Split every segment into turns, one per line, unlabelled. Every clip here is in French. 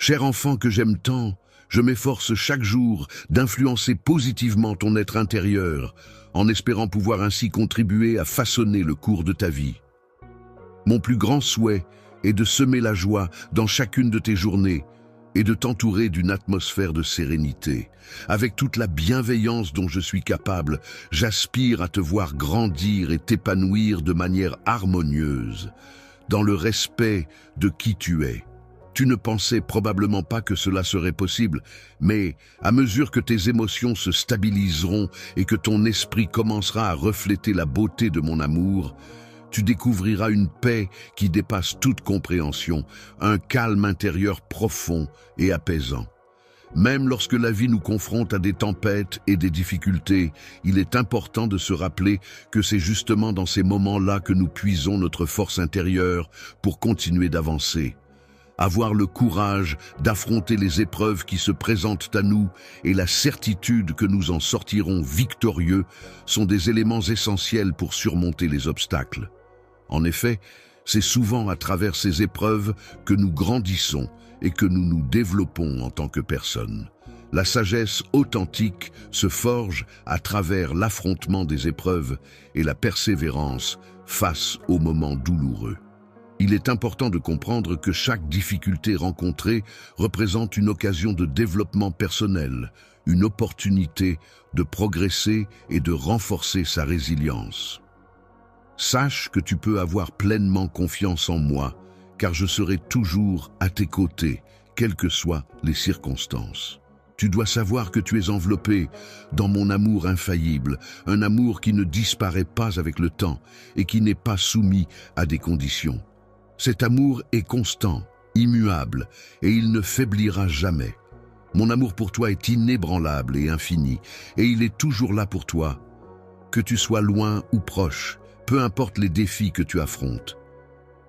Cher enfant que j'aime tant, je m'efforce chaque jour d'influencer positivement ton être intérieur, en espérant pouvoir ainsi contribuer à façonner le cours de ta vie. Mon plus grand souhait est de semer la joie dans chacune de tes journées et de t'entourer d'une atmosphère de sérénité. Avec toute la bienveillance dont je suis capable, j'aspire à te voir grandir et t'épanouir de manière harmonieuse, dans le respect de qui tu es. Tu ne pensais probablement pas que cela serait possible, mais à mesure que tes émotions se stabiliseront et que ton esprit commencera à refléter la beauté de mon amour, tu découvriras une paix qui dépasse toute compréhension, un calme intérieur profond et apaisant. Même lorsque la vie nous confronte à des tempêtes et des difficultés, il est important de se rappeler que c'est justement dans ces moments-là que nous puisons notre force intérieure pour continuer d'avancer. Avoir le courage d'affronter les épreuves qui se présentent à nous et la certitude que nous en sortirons victorieux sont des éléments essentiels pour surmonter les obstacles. En effet, c'est souvent à travers ces épreuves que nous grandissons et que nous nous développons en tant que personne. La sagesse authentique se forge à travers l'affrontement des épreuves et la persévérance face aux moments douloureux. Il est important de comprendre que chaque difficulté rencontrée représente une occasion de développement personnel, une opportunité de progresser et de renforcer sa résilience. Sache que tu peux avoir pleinement confiance en moi, car je serai toujours à tes côtés, quelles que soient les circonstances. Tu dois savoir que tu es enveloppé dans mon amour infaillible, un amour qui ne disparaît pas avec le temps et qui n'est pas soumis à des conditions. Cet amour est constant, immuable, et il ne faiblira jamais. Mon amour pour toi est inébranlable et infini, et il est toujours là pour toi. Que tu sois loin ou proche, peu importe les défis que tu affrontes.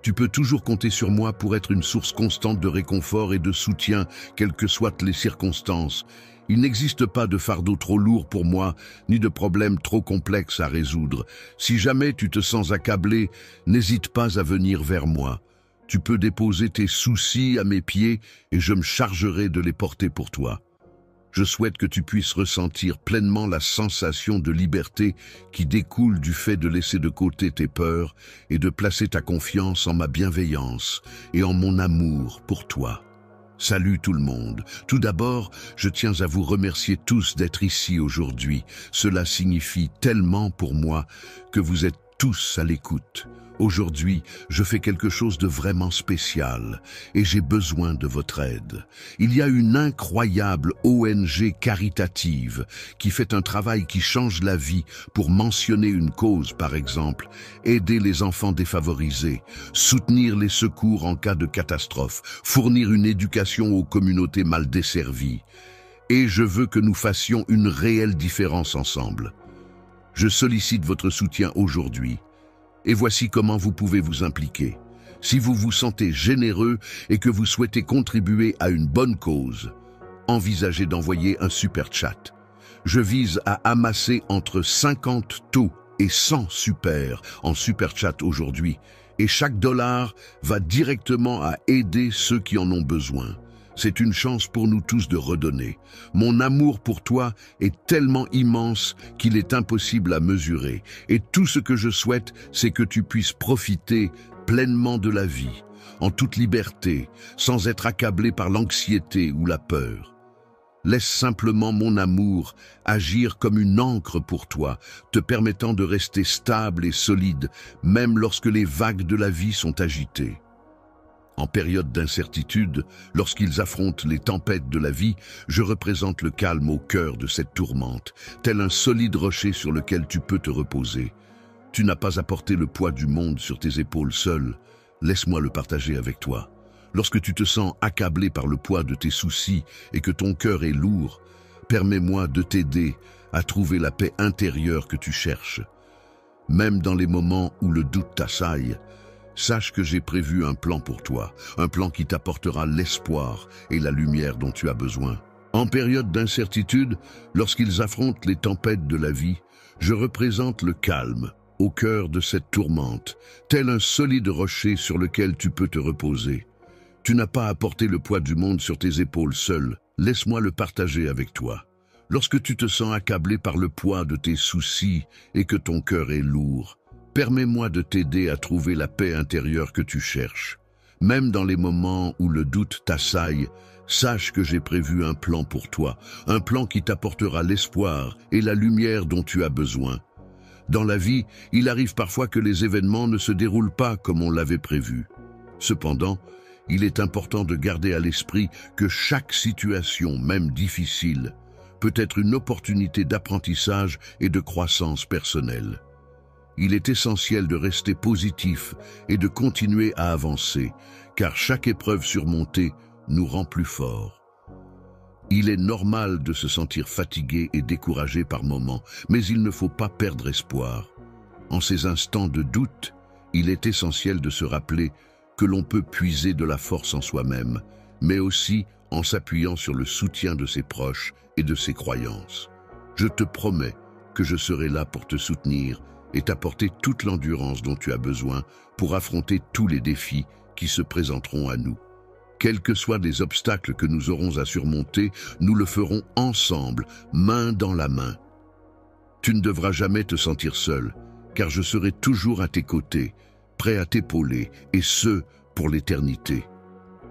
Tu peux toujours compter sur moi pour être une source constante de réconfort et de soutien, quelles que soient les circonstances. Il n'existe pas de fardeau trop lourd pour moi, ni de problème trop complexe à résoudre. Si jamais tu te sens accablé, n'hésite pas à venir vers moi. Tu peux déposer tes soucis à mes pieds et je me chargerai de les porter pour toi. Je souhaite que tu puisses ressentir pleinement la sensation de liberté qui découle du fait de laisser de côté tes peurs et de placer ta confiance en ma bienveillance et en mon amour pour toi. Salut tout le monde. Tout d'abord, je tiens à vous remercier tous d'être ici aujourd'hui. Cela signifie tellement pour moi que vous êtes tous à l'écoute. Aujourd'hui, je fais quelque chose de vraiment spécial et j'ai besoin de votre aide. Il y a une incroyable ONG caritative qui fait un travail qui change la vie pour mentionner une cause, par exemple, aider les enfants défavorisés, soutenir les secours en cas de catastrophe, fournir une éducation aux communautés mal desservies. Et je veux que nous fassions une réelle différence ensemble. Je sollicite votre soutien aujourd'hui. Et voici comment vous pouvez vous impliquer. Si vous vous sentez généreux et que vous souhaitez contribuer à une bonne cause, envisagez d'envoyer un super chat. Je vise à amasser entre 50 taux et 100 super en super chat aujourd'hui, et chaque dollar va directement à aider ceux qui en ont besoin. C'est une chance pour nous tous de redonner. Mon amour pour toi est tellement immense qu'il est impossible à mesurer. Et tout ce que je souhaite, c'est que tu puisses profiter pleinement de la vie, en toute liberté, sans être accablé par l'anxiété ou la peur. Laisse simplement mon amour agir comme une ancre pour toi, te permettant de rester stable et solide, même lorsque les vagues de la vie sont agitées. En période d'incertitude, lorsqu'ils affrontent les tempêtes de la vie, je représente le calme au cœur de cette tourmente, tel un solide rocher sur lequel tu peux te reposer. Tu n'as pas à porter le poids du monde sur tes épaules seul. Laisse-moi le partager avec toi. Lorsque tu te sens accablé par le poids de tes soucis et que ton cœur est lourd, permets-moi de t'aider à trouver la paix intérieure que tu cherches. Même dans les moments où le doute t'assaille, sache que j'ai prévu un plan pour toi, un plan qui t'apportera l'espoir et la lumière dont tu as besoin. En période d'incertitude, lorsqu'ils affrontent les tempêtes de la vie, je représente le calme au cœur de cette tourmente, tel un solide rocher sur lequel tu peux te reposer. Tu n'as pas à porter le poids du monde sur tes épaules seul, laisse-moi le partager avec toi. Lorsque tu te sens accablé par le poids de tes soucis et que ton cœur est lourd, permets-moi de t'aider à trouver la paix intérieure que tu cherches. Même dans les moments où le doute t'assaille, sache que j'ai prévu un plan pour toi, un plan qui t'apportera l'espoir et la lumière dont tu as besoin. Dans la vie, il arrive parfois que les événements ne se déroulent pas comme on l'avait prévu. Cependant, il est important de garder à l'esprit que chaque situation, même difficile, peut être une opportunité d'apprentissage et de croissance personnelle. Il est essentiel de rester positif et de continuer à avancer, car chaque épreuve surmontée nous rend plus forts. Il est normal de se sentir fatigué et découragé par moments, mais il ne faut pas perdre espoir. En ces instants de doute, il est essentiel de se rappeler que l'on peut puiser de la force en soi-même, mais aussi en s'appuyant sur le soutien de ses proches et de ses croyances. Je te promets que je serai là pour te soutenir et t'apporter toute l'endurance dont tu as besoin pour affronter tous les défis qui se présenteront à nous. Quels que soient les obstacles que nous aurons à surmonter, nous le ferons ensemble, main dans la main. Tu ne devras jamais te sentir seul, car je serai toujours à tes côtés, prêt à t'épauler, et ce, pour l'éternité.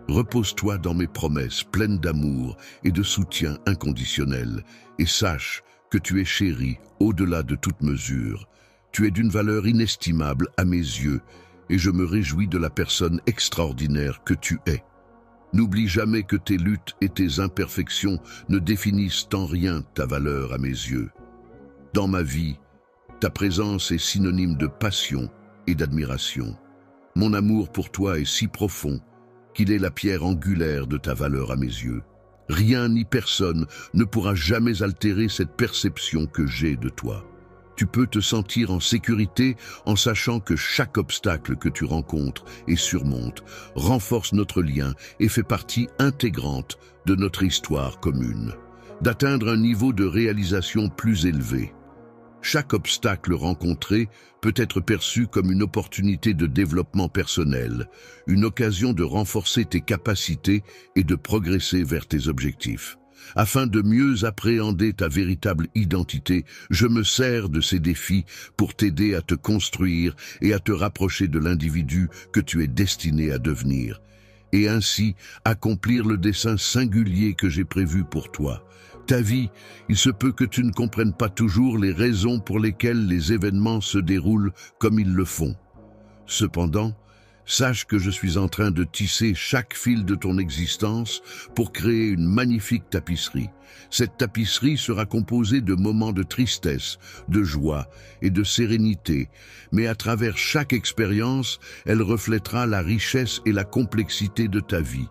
Repose-toi dans mes promesses pleines d'amour et de soutien inconditionnel, et sache que tu es chéri au-delà de toute mesure. Tu es d'une valeur inestimable à mes yeux, et je me réjouis de la personne extraordinaire que tu es. N'oublie jamais que tes luttes et tes imperfections ne définissent en rien ta valeur à mes yeux. Dans ma vie, ta présence est synonyme de passion et d'admiration. Mon amour pour toi est si profond qu'il est la pierre angulaire de ta valeur à mes yeux. Rien ni personne ne pourra jamais altérer cette perception que j'ai de toi. Tu peux te sentir en sécurité en sachant que chaque obstacle que tu rencontres et surmontes renforce notre lien et fait partie intégrante de notre histoire commune. D'atteindre un niveau de réalisation plus élevé. Chaque obstacle rencontré peut être perçu comme une opportunité de développement personnel, une occasion de renforcer tes capacités et de progresser vers tes objectifs. Afin de mieux appréhender ta véritable identité, je me sers de ces défis pour t'aider à te construire et à te rapprocher de l'individu que tu es destiné à devenir, et ainsi accomplir le dessein singulier que j'ai prévu pour toi. Ta vie, il se peut que tu ne comprennes pas toujours les raisons pour lesquelles les événements se déroulent comme ils le font. Cependant, sache que je suis en train de tisser chaque fil de ton existence pour créer une magnifique tapisserie. Cette tapisserie sera composée de moments de tristesse, de joie et de sérénité, mais à travers chaque expérience, elle reflètera la richesse et la complexité de ta vie.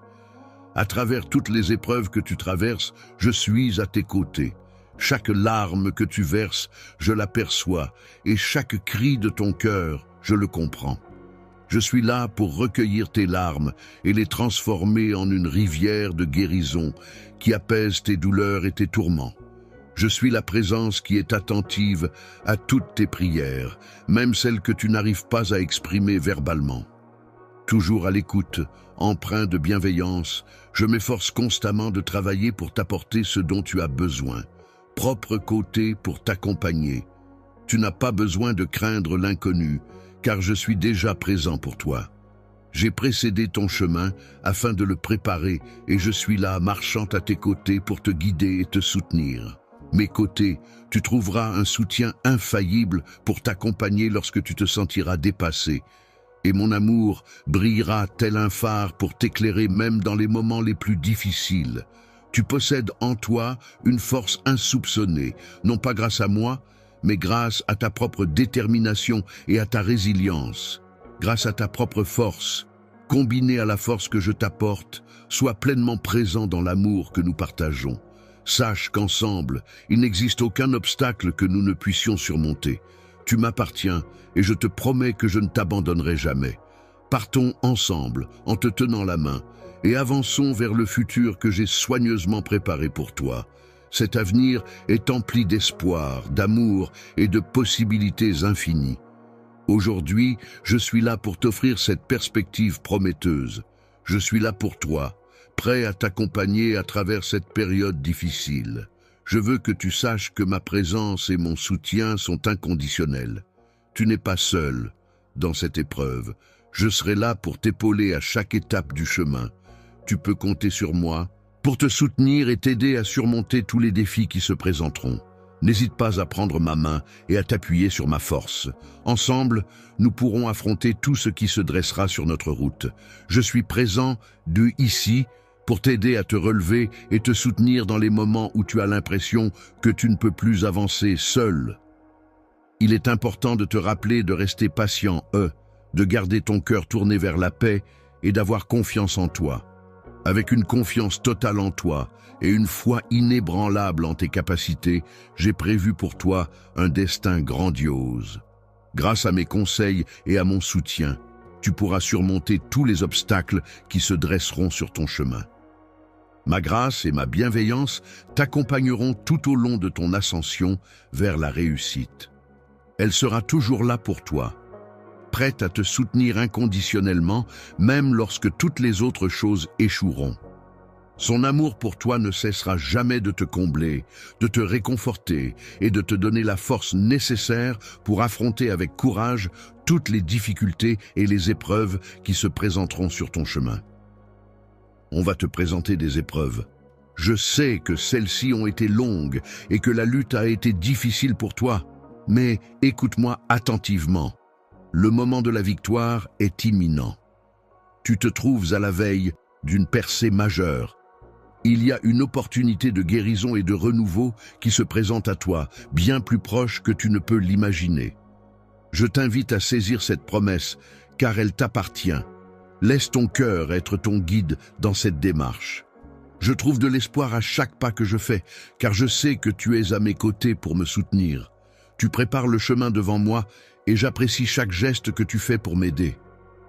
À travers toutes les épreuves que tu traverses, je suis à tes côtés. Chaque larme que tu verses, je l'aperçois, et chaque cri de ton cœur, je le comprends. Je suis là pour recueillir tes larmes et les transformer en une rivière de guérison qui apaise tes douleurs et tes tourments. Je suis la présence qui est attentive à toutes tes prières, même celles que tu n'arrives pas à exprimer verbalement. Toujours à l'écoute, empreint de bienveillance, je m'efforce constamment de travailler pour t'apporter ce dont tu as besoin, propre côté pour t'accompagner. Tu n'as pas besoin de craindre l'inconnu, car je suis déjà présent pour toi. J'ai précédé ton chemin afin de le préparer et je suis là marchant à tes côtés pour te guider et te soutenir. Mes côtés, tu trouveras un soutien infaillible pour t'accompagner lorsque tu te sentiras dépassé. Et mon amour brillera tel un phare pour t'éclairer même dans les moments les plus difficiles. Tu possèdes en toi une force insoupçonnée, non pas grâce à moi, mais grâce à ta propre détermination et à ta résilience. Grâce à ta propre force, combinée à la force que je t'apporte, sois pleinement présent dans l'amour que nous partageons. Sache qu'ensemble, il n'existe aucun obstacle que nous ne puissions surmonter. Tu m'appartiens et je te promets que je ne t'abandonnerai jamais. Partons ensemble en te tenant la main et avançons vers le futur que j'ai soigneusement préparé pour toi. Cet avenir est empli d'espoir, d'amour et de possibilités infinies. Aujourd'hui, je suis là pour t'offrir cette perspective prometteuse. Je suis là pour toi, prêt à t'accompagner à travers cette période difficile. Je veux que tu saches que ma présence et mon soutien sont inconditionnels. Tu n'es pas seul dans cette épreuve. Je serai là pour t'épauler à chaque étape du chemin. Tu peux compter sur moi pour te soutenir et t'aider à surmonter tous les défis qui se présenteront. N'hésite pas à prendre ma main et à t'appuyer sur ma force. Ensemble, nous pourrons affronter tout ce qui se dressera sur notre route. Je suis présent ici pour t'aider à te relever et te soutenir dans les moments où tu as l'impression que tu ne peux plus avancer seul. Il est important de te rappeler de rester patient, de garder ton cœur tourné vers la paix et d'avoir confiance en toi. Avec une confiance totale en toi et une foi inébranlable en tes capacités, j'ai prévu pour toi un destin grandiose. Grâce à mes conseils et à mon soutien, tu pourras surmonter tous les obstacles qui se dresseront sur ton chemin. Ma grâce et ma bienveillance t'accompagneront tout au long de ton ascension vers la réussite. Elle sera toujours là pour toi, prête à te soutenir inconditionnellement, même lorsque toutes les autres choses échoueront. Son amour pour toi ne cessera jamais de te combler, de te réconforter et de te donner la force nécessaire pour affronter avec courage toutes les difficultés et les épreuves qui se présenteront sur ton chemin. On va te présenter des épreuves. Je sais que celles-ci ont été longues et que la lutte a été difficile pour toi, mais écoute-moi attentivement. Le moment de la victoire est imminent. Tu te trouves à la veille d'une percée majeure. Il y a une opportunité de guérison et de renouveau qui se présente à toi, bien plus proche que tu ne peux l'imaginer. Je t'invite à saisir cette promesse, car elle t'appartient. Laisse ton cœur être ton guide dans cette démarche. Je trouve de l'espoir à chaque pas que je fais, car je sais que tu es à mes côtés pour me soutenir. Tu prépares le chemin devant moi et j'apprécie chaque geste que tu fais pour m'aider.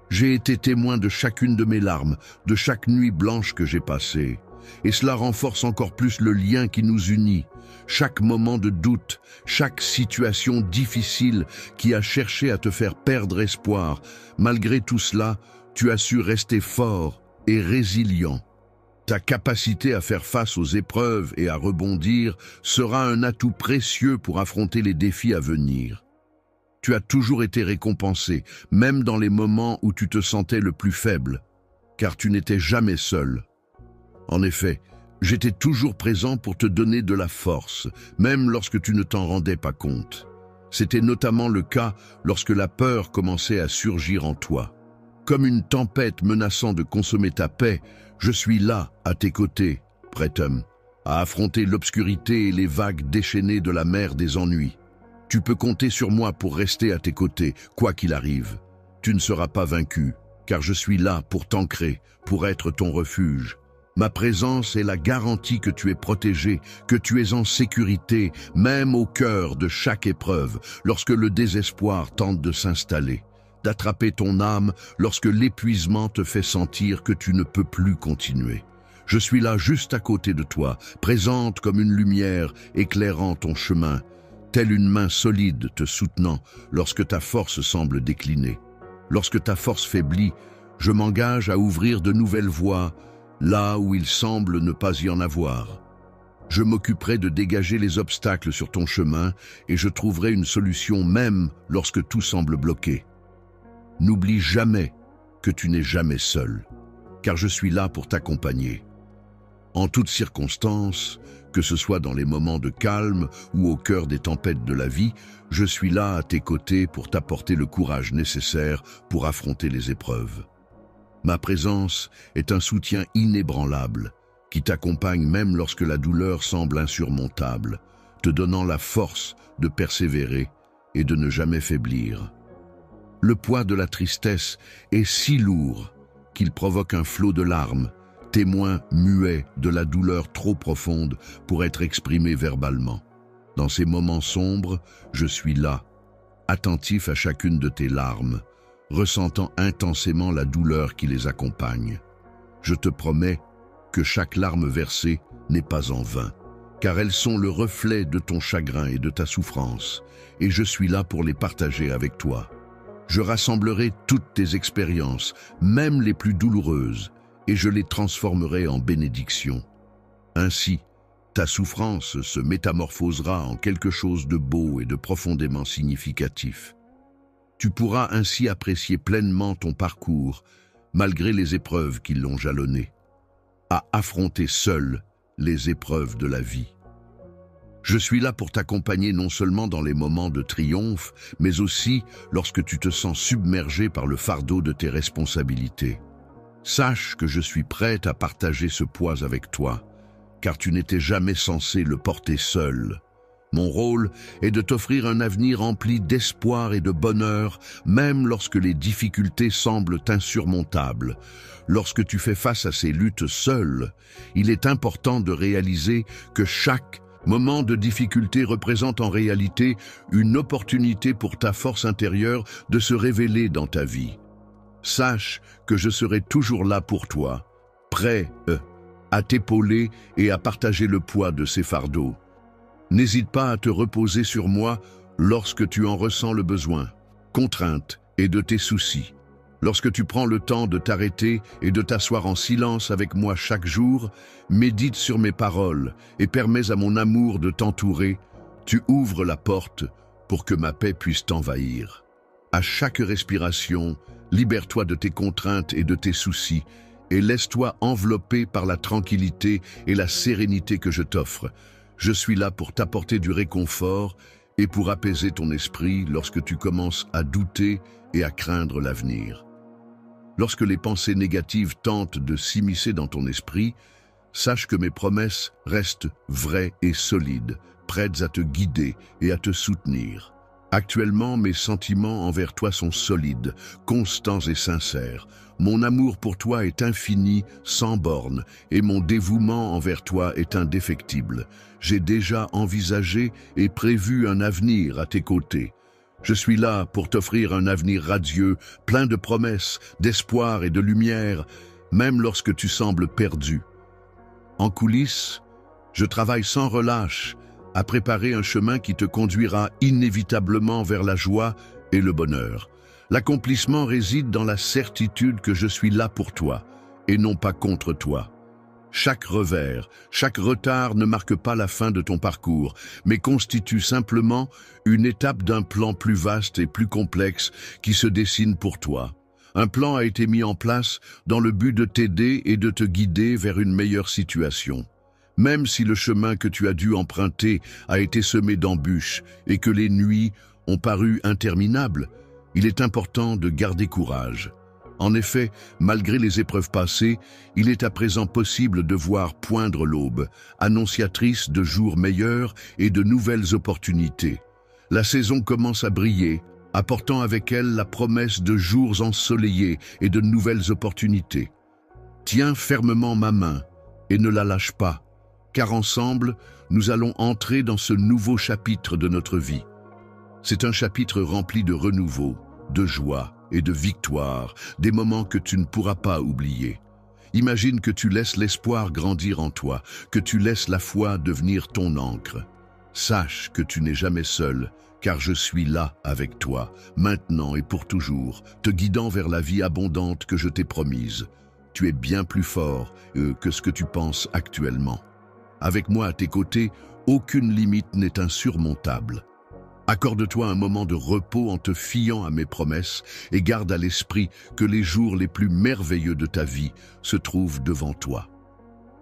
J'ai été témoin de chacune de mes larmes, de chaque nuit blanche que j'ai passée. Et cela renforce encore plus le lien qui nous unit. Chaque moment de doute, chaque situation difficile qui a cherché à te faire perdre espoir, malgré tout cela, tu as su rester fort et résilient. Ta capacité à faire face aux épreuves et à rebondir sera un atout précieux pour affronter les défis à venir. Tu as toujours été récompensé, même dans les moments où tu te sentais le plus faible, car tu n'étais jamais seul. En effet, j'étais toujours présent pour te donner de la force, même lorsque tu ne t'en rendais pas compte. C'était notamment le cas lorsque la peur commençait à surgir en toi. Comme une tempête menaçant de consommer ta paix, je suis là, à tes côtés, prêt à affronter l'obscurité et les vagues déchaînées de la mer des ennuis. Tu peux compter sur moi pour rester à tes côtés, quoi qu'il arrive. Tu ne seras pas vaincu, car je suis là pour t'ancrer, pour être ton refuge. Ma présence est la garantie que tu es protégé, que tu es en sécurité, même au cœur de chaque épreuve, lorsque le désespoir tente de s'installer. D'attraper ton âme lorsque l'épuisement te fait sentir que tu ne peux plus continuer. Je suis là juste à côté de toi, présente comme une lumière éclairant ton chemin, telle une main solide te soutenant lorsque ta force semble décliner. Lorsque ta force faiblit, je m'engage à ouvrir de nouvelles voies, là où il semble ne pas y en avoir. Je m'occuperai de dégager les obstacles sur ton chemin et je trouverai une solution même lorsque tout semble bloqué. N'oublie jamais que tu n'es jamais seul, car je suis là pour t'accompagner. En toutes circonstances, que ce soit dans les moments de calme ou au cœur des tempêtes de la vie, je suis là à tes côtés pour t'apporter le courage nécessaire pour affronter les épreuves. Ma présence est un soutien inébranlable qui t'accompagne même lorsque la douleur semble insurmontable, te donnant la force de persévérer et de ne jamais faiblir. Le poids de la tristesse est si lourd qu'il provoque un flot de larmes, témoin muet de la douleur trop profonde pour être exprimée verbalement. Dans ces moments sombres, je suis là, attentif à chacune de tes larmes, ressentant intensément la douleur qui les accompagne. Je te promets que chaque larme versée n'est pas en vain, car elles sont le reflet de ton chagrin et de ta souffrance, et je suis là pour les partager avec toi. Je rassemblerai toutes tes expériences, même les plus douloureuses, et je les transformerai en bénédictions. Ainsi, ta souffrance se métamorphosera en quelque chose de beau et de profondément significatif. Tu pourras ainsi apprécier pleinement ton parcours, malgré les épreuves qui l'ont jalonné, à affronter seul les épreuves de la vie. Je suis là pour t'accompagner non seulement dans les moments de triomphe, mais aussi lorsque tu te sens submergé par le fardeau de tes responsabilités. Sache que je suis prête à partager ce poids avec toi, car tu n'étais jamais censé le porter seul. Mon rôle est de t'offrir un avenir rempli d'espoir et de bonheur, même lorsque les difficultés semblent insurmontables. Lorsque tu fais face à ces luttes seul, il est important de réaliser que chaque moment de difficulté représente en réalité une opportunité pour ta force intérieure de se révéler dans ta vie. Sache que je serai toujours là pour toi, prêt à t'épauler et à partager le poids de ces fardeaux. N'hésite pas à te reposer sur moi lorsque tu en ressens le besoin, contrainte et de tes soucis. Lorsque tu prends le temps de t'arrêter et de t'asseoir en silence avec moi chaque jour, médite sur mes paroles et permets à mon amour de t'entourer, tu ouvres la porte pour que ma paix puisse t'envahir. À chaque respiration, libère-toi de tes contraintes et de tes soucis et laisse-toi envelopper par la tranquillité et la sérénité que je t'offre. Je suis là pour t'apporter du réconfort et pour apaiser ton esprit lorsque tu commences à douter et à craindre l'avenir. Lorsque les pensées négatives tentent de s'immiscer dans ton esprit, sache que mes promesses restent vraies et solides, prêtes à te guider et à te soutenir. Actuellement, mes sentiments envers toi sont solides, constants et sincères. Mon amour pour toi est infini, sans bornes, et mon dévouement envers toi est indéfectible. J'ai déjà envisagé et prévu un avenir à tes côtés. Je suis là pour t'offrir un avenir radieux, plein de promesses, d'espoir et de lumière, même lorsque tu sembles perdu. En coulisses, je travaille sans relâche à préparer un chemin qui te conduira inévitablement vers la joie et le bonheur. L'accomplissement réside dans la certitude que je suis là pour toi et non pas contre toi. Chaque revers, chaque retard ne marque pas la fin de ton parcours, mais constitue simplement une étape d'un plan plus vaste et plus complexe qui se dessine pour toi. Un plan a été mis en place dans le but de t'aider et de te guider vers une meilleure situation. Même si le chemin que tu as dû emprunter a été semé d'embûches et que les nuits ont paru interminables, il est important de garder courage. En effet, malgré les épreuves passées, il est à présent possible de voir poindre l'aube, annonciatrice de jours meilleurs et de nouvelles opportunités. La saison commence à briller, apportant avec elle la promesse de jours ensoleillés et de nouvelles opportunités. Tiens fermement ma main et ne la lâche pas, car ensemble, nous allons entrer dans ce nouveau chapitre de notre vie. C'est un chapitre rempli de renouveau, de joie et de victoire, des moments que tu ne pourras pas oublier. Imagine que tu laisses l'espoir grandir en toi, que tu laisses la foi devenir ton encre. Sache que tu n'es jamais seul, car je suis là avec toi, maintenant et pour toujours, te guidant vers la vie abondante que je t'ai promise. Tu es bien plus fort que ce que tu penses actuellement. Avec moi à tes côtés, aucune limite n'est insurmontable. Accorde-toi un moment de repos en te fiant à mes promesses et garde à l'esprit que les jours les plus merveilleux de ta vie se trouvent devant toi.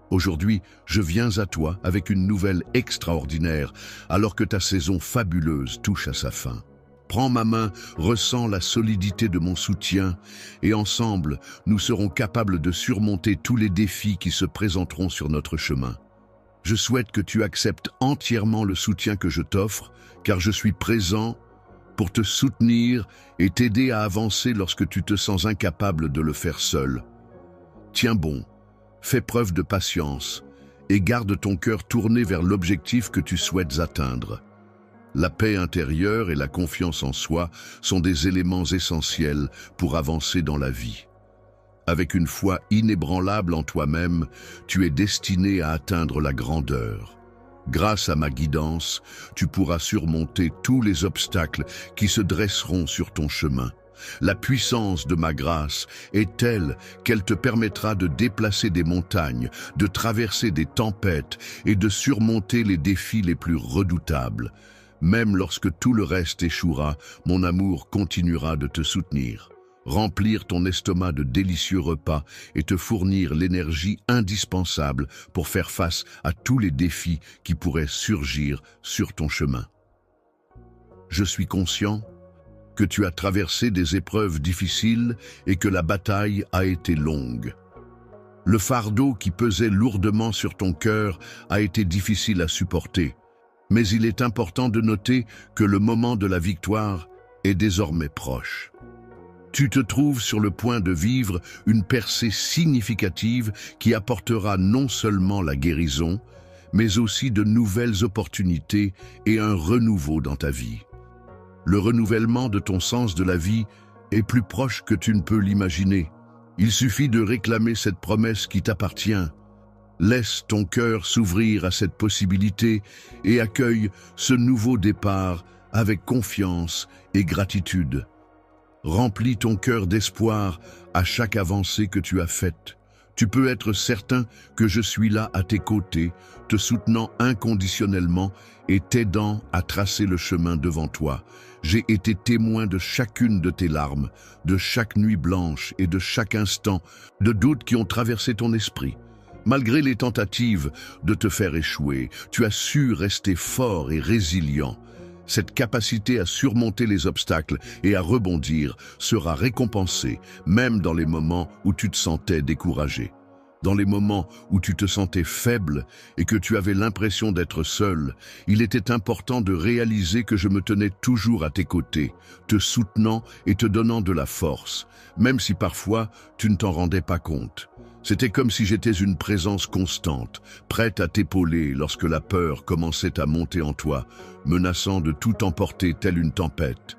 Aujourd'hui, je viens à toi avec une nouvelle extraordinaire alors que ta saison fabuleuse touche à sa fin. Prends ma main, ressens la solidité de mon soutien et ensemble, nous serons capables de surmonter tous les défis qui se présenteront sur notre chemin. Je souhaite que tu acceptes entièrement le soutien que je t'offre, car je suis présent pour te soutenir et t'aider à avancer lorsque tu te sens incapable de le faire seul. Tiens bon, fais preuve de patience et garde ton cœur tourné vers l'objectif que tu souhaites atteindre. La paix intérieure et la confiance en soi sont des éléments essentiels pour avancer dans la vie. Avec une foi inébranlable en toi-même, tu es destiné à atteindre la grandeur. Grâce à ma guidance, tu pourras surmonter tous les obstacles qui se dresseront sur ton chemin. La puissance de ma grâce est telle qu'elle te permettra de déplacer des montagnes, de traverser des tempêtes et de surmonter les défis les plus redoutables. Même lorsque tout le reste échouera, mon amour continuera de te soutenir, remplir ton estomac de délicieux repas et te fournir l'énergie indispensable pour faire face à tous les défis qui pourraient surgir sur ton chemin. Je suis conscient que tu as traversé des épreuves difficiles et que la bataille a été longue. Le fardeau qui pesait lourdement sur ton cœur a été difficile à supporter, mais il est important de noter que le moment de la victoire est désormais proche. Tu te trouves sur le point de vivre une percée significative qui apportera non seulement la guérison, mais aussi de nouvelles opportunités et un renouveau dans ta vie. Le renouvellement de ton sens de la vie est plus proche que tu ne peux l'imaginer. Il suffit de réclamer cette promesse qui t'appartient. Laisse ton cœur s'ouvrir à cette possibilité et accueille ce nouveau départ avec confiance et gratitude. Remplis ton cœur d'espoir à chaque avancée que tu as faite. Tu peux être certain que je suis là à tes côtés, te soutenant inconditionnellement et t'aidant à tracer le chemin devant toi. J'ai été témoin de chacune de tes larmes, de chaque nuit blanche et de chaque instant de doute qui ont traversé ton esprit. Malgré les tentatives de te faire échouer, tu as su rester fort et résilient. Cette capacité à surmonter les obstacles et à rebondir sera récompensée, même dans les moments où tu te sentais découragé. Dans les moments où tu te sentais faible et que tu avais l'impression d'être seul, il était important de réaliser que je me tenais toujours à tes côtés, te soutenant et te donnant de la force, même si parfois tu ne t'en rendais pas compte. C'était comme si j'étais une présence constante, prête à t'épauler lorsque la peur commençait à monter en toi, menaçant de tout emporter telle une tempête.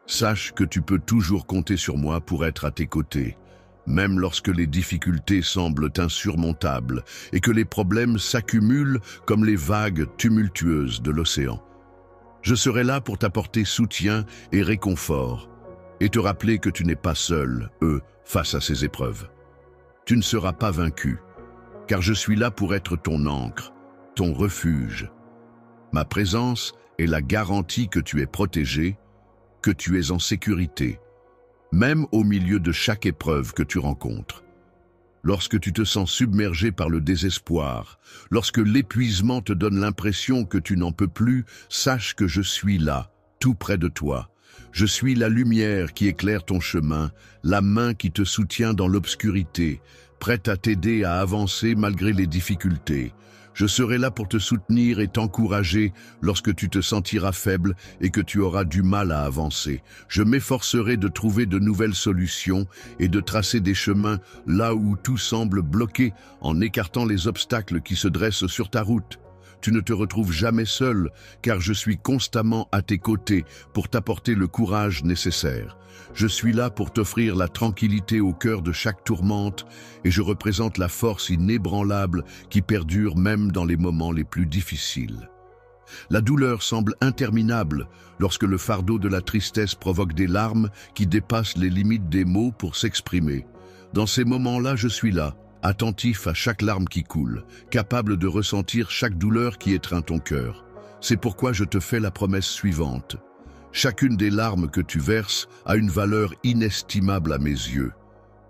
Sache que tu peux toujours compter sur moi pour être à tes côtés, même lorsque les difficultés semblent insurmontables et que les problèmes s'accumulent comme les vagues tumultueuses de l'océan. Je serai là pour t'apporter soutien et réconfort, et te rappeler que tu n'es pas seul, face à ces épreuves. Tu ne seras pas vaincu, car je suis là pour être ton ancre, ton refuge. Ma présence est la garantie que tu es protégé, que tu es en sécurité, même au milieu de chaque épreuve que tu rencontres. Lorsque tu te sens submergé par le désespoir, lorsque l'épuisement te donne l'impression que tu n'en peux plus, sache que je suis là, tout près de toi. Je suis la lumière qui éclaire ton chemin, la main qui te soutient dans l'obscurité, prête à t'aider à avancer malgré les difficultés. Je serai là pour te soutenir et t'encourager lorsque tu te sentiras faible et que tu auras du mal à avancer. Je m'efforcerai de trouver de nouvelles solutions et de tracer des chemins là où tout semble bloqué en écartant les obstacles qui se dressent sur ta route. Tu ne te retrouves jamais seul, car je suis constamment à tes côtés pour t'apporter le courage nécessaire. Je suis là pour t'offrir la tranquillité au cœur de chaque tourmente et je représente la force inébranlable qui perdure même dans les moments les plus difficiles. La douleur semble interminable lorsque le fardeau de la tristesse provoque des larmes qui dépassent les limites des mots pour s'exprimer. Dans ces moments-là, je suis là, attentif à chaque larme qui coule, capable de ressentir chaque douleur qui étreint ton cœur. C'est pourquoi je te fais la promesse suivante. Chacune des larmes que tu verses a une valeur inestimable à mes yeux.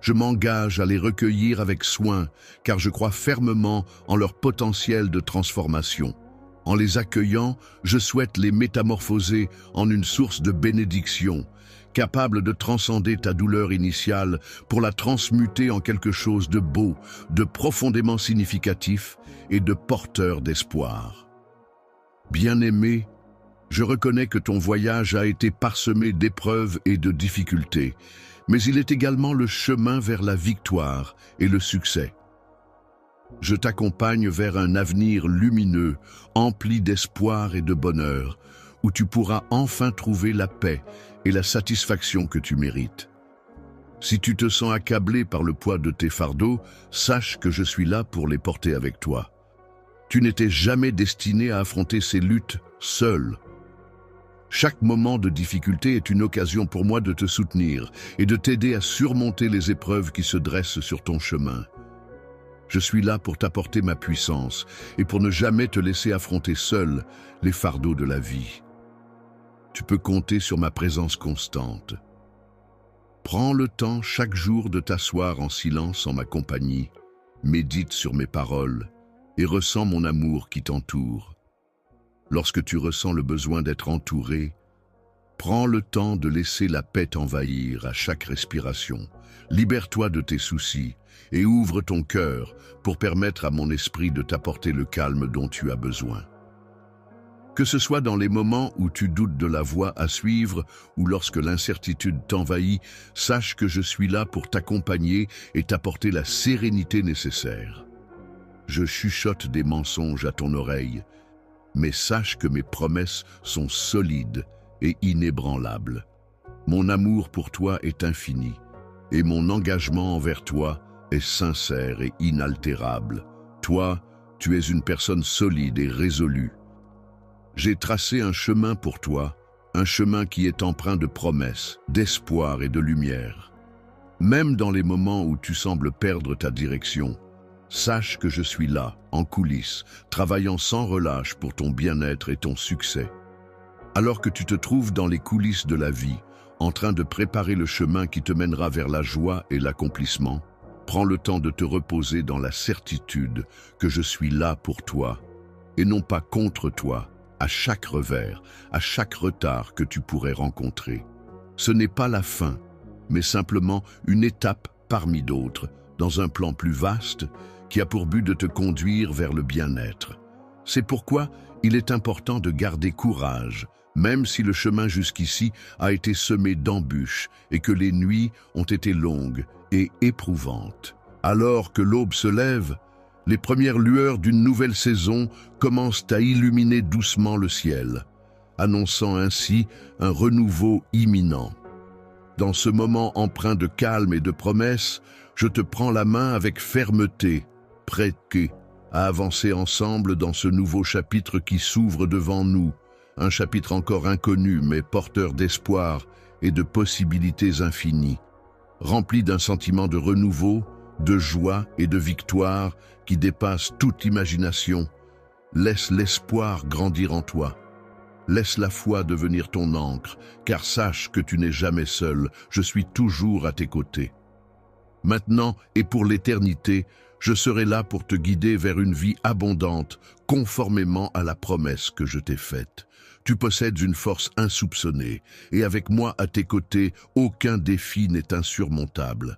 Je m'engage à les recueillir avec soin, car je crois fermement en leur potentiel de transformation. En les accueillant, je souhaite les métamorphoser en une source de bénédiction, capable de transcender ta douleur initiale pour la transmuter en quelque chose de beau, de profondément significatif et de porteur d'espoir. Bien-aimé, je reconnais que ton voyage a été parsemé d'épreuves et de difficultés, mais il est également le chemin vers la victoire et le succès. Je t'accompagne vers un avenir lumineux, empli d'espoir et de bonheur, où tu pourras enfin trouver la paix et la satisfaction que tu mérites. Si tu te sens accablé par le poids de tes fardeaux, sache que je suis là pour les porter avec toi. Tu n'étais jamais destiné à affronter ces luttes seul. Chaque moment de difficulté est une occasion pour moi de te soutenir et de t'aider à surmonter les épreuves qui se dressent sur ton chemin. Je suis là pour t'apporter ma puissance et pour ne jamais te laisser affronter seul les fardeaux de la vie. Tu peux compter sur ma présence constante. Prends le temps chaque jour de t'asseoir en silence en ma compagnie, médite sur mes paroles et ressens mon amour qui t'entoure. Lorsque tu ressens le besoin d'être entouré, prends le temps de laisser la paix t'envahir à chaque respiration. Libère-toi de tes soucis et ouvre ton cœur pour permettre à mon esprit de t'apporter le calme dont tu as besoin. Que ce soit dans les moments où tu doutes de la voie à suivre ou lorsque l'incertitude t'envahit, sache que je suis là pour t'accompagner et t'apporter la sérénité nécessaire. Je chuchote des mensonges à ton oreille, mais sache que mes promesses sont solides et inébranlables. Mon amour pour toi est infini, et mon engagement envers toi est sincère et inaltérable. Toi, tu es une personne solide et résolue. J'ai tracé un chemin pour toi, un chemin qui est empreint de promesses, d'espoir et de lumière. Même dans les moments où tu sembles perdre ta direction, sache que je suis là, en coulisses, travaillant sans relâche pour ton bien-être et ton succès. Alors que tu te trouves dans les coulisses de la vie, en train de préparer le chemin qui te mènera vers la joie et l'accomplissement, prends le temps de te reposer dans la certitude que je suis là pour toi, et non pas contre toi, à chaque revers, à chaque retard que tu pourrais rencontrer. Ce n'est pas la fin, mais simplement une étape parmi d'autres, dans un plan plus vaste, qui a pour but de te conduire vers le bien-être. C'est pourquoi il est important de garder courage, même si le chemin jusqu'ici a été semé d'embûches et que les nuits ont été longues et éprouvantes. Alors que l'aube se lève, les premières lueurs d'une nouvelle saison commencent à illuminer doucement le ciel, annonçant ainsi un renouveau imminent. Dans ce moment empreint de calme et de promesses, je te prends la main avec fermeté, prêt à avancer ensemble dans ce nouveau chapitre qui s'ouvre devant nous, un chapitre encore inconnu mais porteur d'espoir et de possibilités infinies, rempli d'un sentiment de renouveau, de joie et de victoire qui dépasse toute imagination. Laisse l'espoir grandir en toi. Laisse la foi devenir ton encre, car sache que tu n'es jamais seul, je suis toujours à tes côtés. Maintenant et pour l'éternité, je serai là pour te guider vers une vie abondante, conformément à la promesse que je t'ai faite. Tu possèdes une force insoupçonnée, et avec moi à tes côtés, aucun défi n'est insurmontable.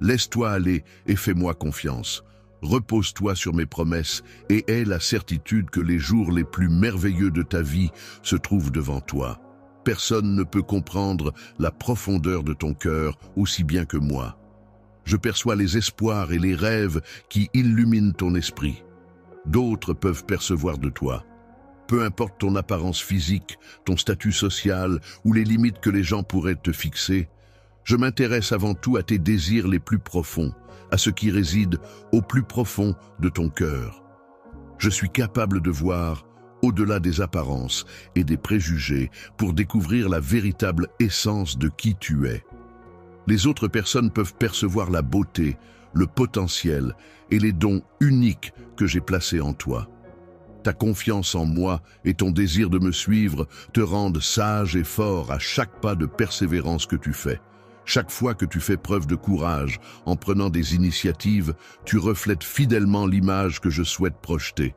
Laisse-toi aller et fais-moi confiance. Repose-toi sur mes promesses et aie la certitude que les jours les plus merveilleux de ta vie se trouvent devant toi. Personne ne peut comprendre la profondeur de ton cœur aussi bien que moi. Je perçois les espoirs et les rêves qui illuminent ton esprit. D'autres peuvent percevoir de toi. Peu importe ton apparence physique, ton statut social ou les limites que les gens pourraient te fixer, je m'intéresse avant tout à tes désirs les plus profonds, à ce qui réside au plus profond de ton cœur. Je suis capable de voir au-delà des apparences et des préjugés pour découvrir la véritable essence de qui tu es. Les autres personnes peuvent percevoir la beauté, le potentiel et les dons uniques que j'ai placés en toi. Ta confiance en moi et ton désir de me suivre te rendent sage et fort à chaque pas de persévérance que tu fais. Chaque fois que tu fais preuve de courage en prenant des initiatives, tu reflètes fidèlement l'image que je souhaite projeter.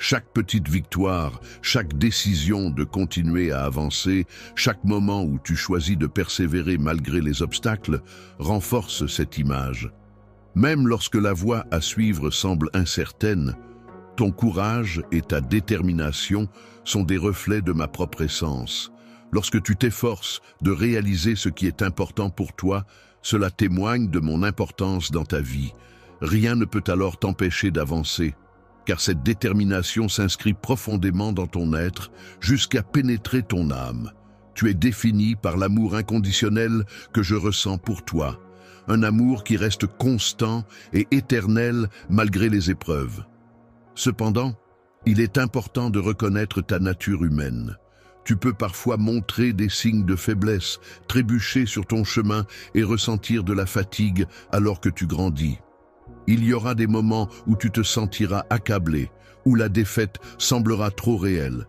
Chaque petite victoire, chaque décision de continuer à avancer, chaque moment où tu choisis de persévérer malgré les obstacles, renforce cette image. Même lorsque la voie à suivre semble incertaine, ton courage et ta détermination sont des reflets de ma propre essence. Lorsque tu t'efforces de réaliser ce qui est important pour toi, cela témoigne de mon importance dans ta vie. Rien ne peut alors t'empêcher d'avancer, car cette détermination s'inscrit profondément dans ton être jusqu'à pénétrer ton âme. Tu es défini par l'amour inconditionnel que je ressens pour toi, un amour qui reste constant et éternel malgré les épreuves. Cependant, il est important de reconnaître ta nature humaine. Tu peux parfois montrer des signes de faiblesse, trébucher sur ton chemin et ressentir de la fatigue alors que tu grandis. Il y aura des moments où tu te sentiras accablé, où la défaite semblera trop réelle.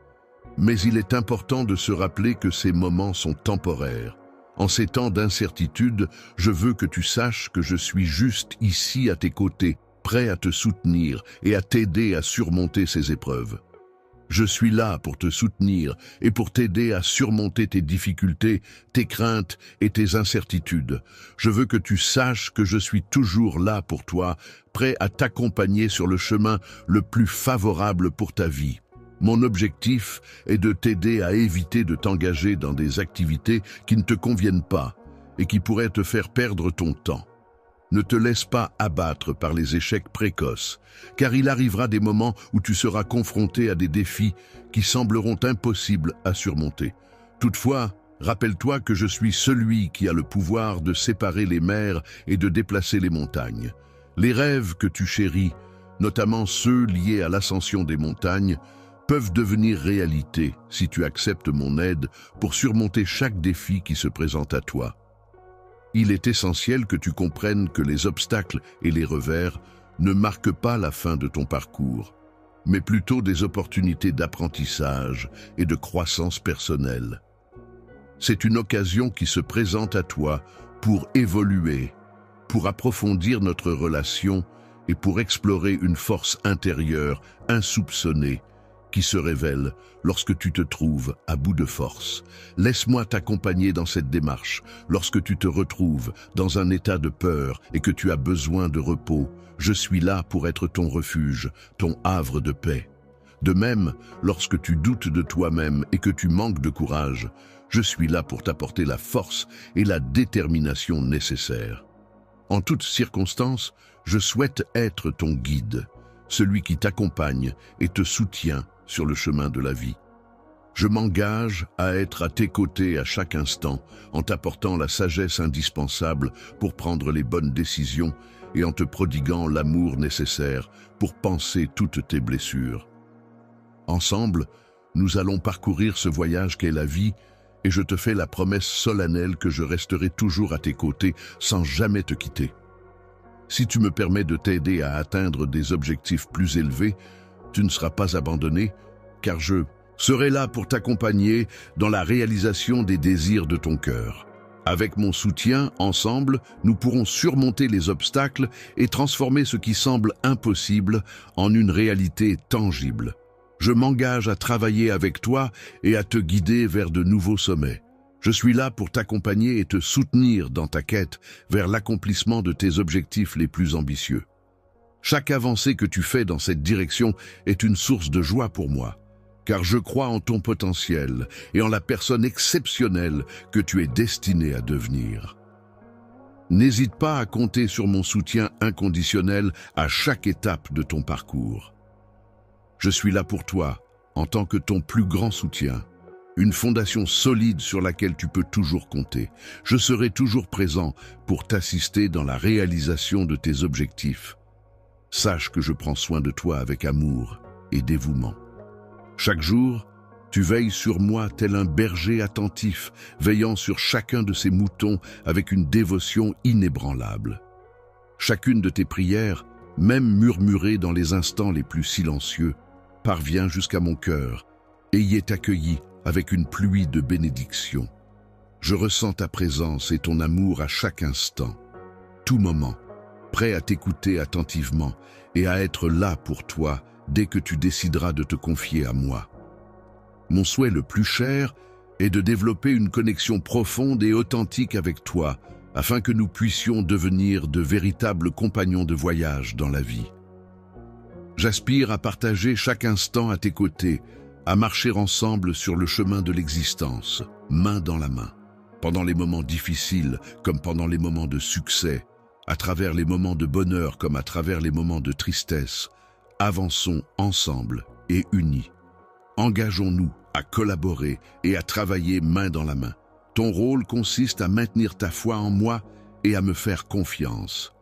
Mais il est important de se rappeler que ces moments sont temporaires. En ces temps d'incertitude, je veux que tu saches que je suis juste ici à tes côtés, prêt à te soutenir et à t'aider à surmonter ces épreuves. Je suis là pour te soutenir et pour t'aider à surmonter tes difficultés, tes craintes et tes incertitudes. Je veux que tu saches que je suis toujours là pour toi, prêt à t'accompagner sur le chemin le plus favorable pour ta vie. Mon objectif est de t'aider à éviter de t'engager dans des activités qui ne te conviennent pas et qui pourraient te faire perdre ton temps. Ne te laisse pas abattre par les échecs précoces, car il arrivera des moments où tu seras confronté à des défis qui sembleront impossibles à surmonter. Toutefois, rappelle-toi que je suis celui qui a le pouvoir de séparer les mers et de déplacer les montagnes. Les rêves que tu chéris, notamment ceux liés à l'ascension des montagnes, peuvent devenir réalité si tu acceptes mon aide pour surmonter chaque défi qui se présente à toi. Il est essentiel que tu comprennes que les obstacles et les revers ne marquent pas la fin de ton parcours, mais plutôt des opportunités d'apprentissage et de croissance personnelle. C'est une occasion qui se présente à toi pour évoluer, pour approfondir notre relation et pour explorer une force intérieure insoupçonnée qui se révèle lorsque tu te trouves à bout de force. Laisse-moi t'accompagner dans cette démarche. Lorsque tu te retrouves dans un état de peur et que tu as besoin de repos, je suis là pour être ton refuge, ton havre de paix. De même, lorsque tu doutes de toi-même et que tu manques de courage, je suis là pour t'apporter la force et la détermination nécessaires. En toutes circonstances, je souhaite être ton guide, celui qui t'accompagne et te soutient sur le chemin de la vie. Je m'engage à être à tes côtés à chaque instant, en t'apportant la sagesse indispensable pour prendre les bonnes décisions et en te prodiguant l'amour nécessaire pour panser toutes tes blessures. Ensemble, nous allons parcourir ce voyage qu'est la vie et je te fais la promesse solennelle que je resterai toujours à tes côtés sans jamais te quitter. Si tu me permets de t'aider à atteindre des objectifs plus élevés, tu ne seras pas abandonné, car je serai là pour t'accompagner dans la réalisation des désirs de ton cœur. Avec mon soutien, ensemble, nous pourrons surmonter les obstacles et transformer ce qui semble impossible en une réalité tangible. Je m'engage à travailler avec toi et à te guider vers de nouveaux sommets. Je suis là pour t'accompagner et te soutenir dans ta quête vers l'accomplissement de tes objectifs les plus ambitieux. Chaque avancée que tu fais dans cette direction est une source de joie pour moi, car je crois en ton potentiel et en la personne exceptionnelle que tu es destiné à devenir. N'hésite pas à compter sur mon soutien inconditionnel à chaque étape de ton parcours. Je suis là pour toi, en tant que ton plus grand soutien, une fondation solide sur laquelle tu peux toujours compter. Je serai toujours présent pour t'assister dans la réalisation de tes objectifs. Sache que je prends soin de toi avec amour et dévouement. Chaque jour, tu veilles sur moi tel un berger attentif, veillant sur chacun de ses moutons avec une dévotion inébranlable. Chacune de tes prières, même murmurée dans les instants les plus silencieux, parvient jusqu'à mon cœur et y est accueillie avec une pluie de bénédictions. Je ressens ta présence et ton amour à chaque instant, tout moment, prêt à t'écouter attentivement et à être là pour toi dès que tu décideras de te confier à moi. Mon souhait le plus cher est de développer une connexion profonde et authentique avec toi, afin que nous puissions devenir de véritables compagnons de voyage dans la vie. J'aspire à partager chaque instant à tes côtés, à marcher ensemble sur le chemin de l'existence, main dans la main, pendant les moments difficiles comme pendant les moments de succès, à travers les moments de bonheur comme à travers les moments de tristesse. Avançons ensemble et unis. Engageons-nous à collaborer et à travailler main dans la main. Ton rôle consiste à maintenir ta foi en moi et à me faire confiance.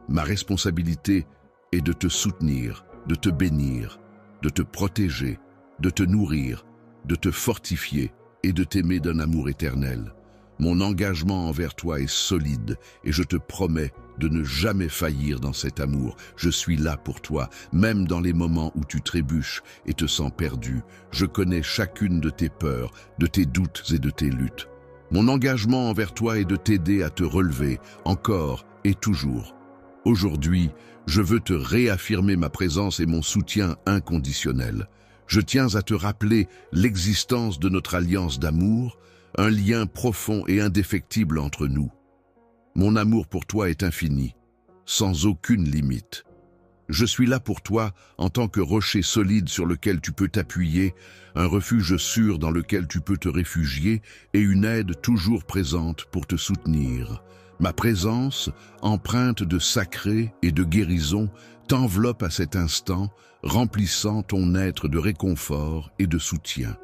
Ma responsabilité est de te soutenir, de te bénir, de te protéger, de te nourrir, de te fortifier et de t'aimer d'un amour éternel. Mon engagement envers toi est solide et je te promets de ne jamais faillir dans cet amour. Je suis là pour toi, même dans les moments où tu trébuches et te sens perdu. Je connais chacune de tes peurs, de tes doutes et de tes luttes. Mon engagement envers toi est de t'aider à te relever, encore et toujours. Aujourd'hui, je veux te réaffirmer ma présence et mon soutien inconditionnel. Je tiens à te rappeler l'existence de notre alliance d'amour, un lien profond et indéfectible entre nous. Mon amour pour toi est infini, sans aucune limite. Je suis là pour toi en tant que rocher solide sur lequel tu peux t'appuyer, un refuge sûr dans lequel tu peux te réfugier et une aide toujours présente pour te soutenir. Ma présence, empreinte de sacré et de guérison, t'enveloppe à cet instant, remplissant ton être de réconfort et de soutien.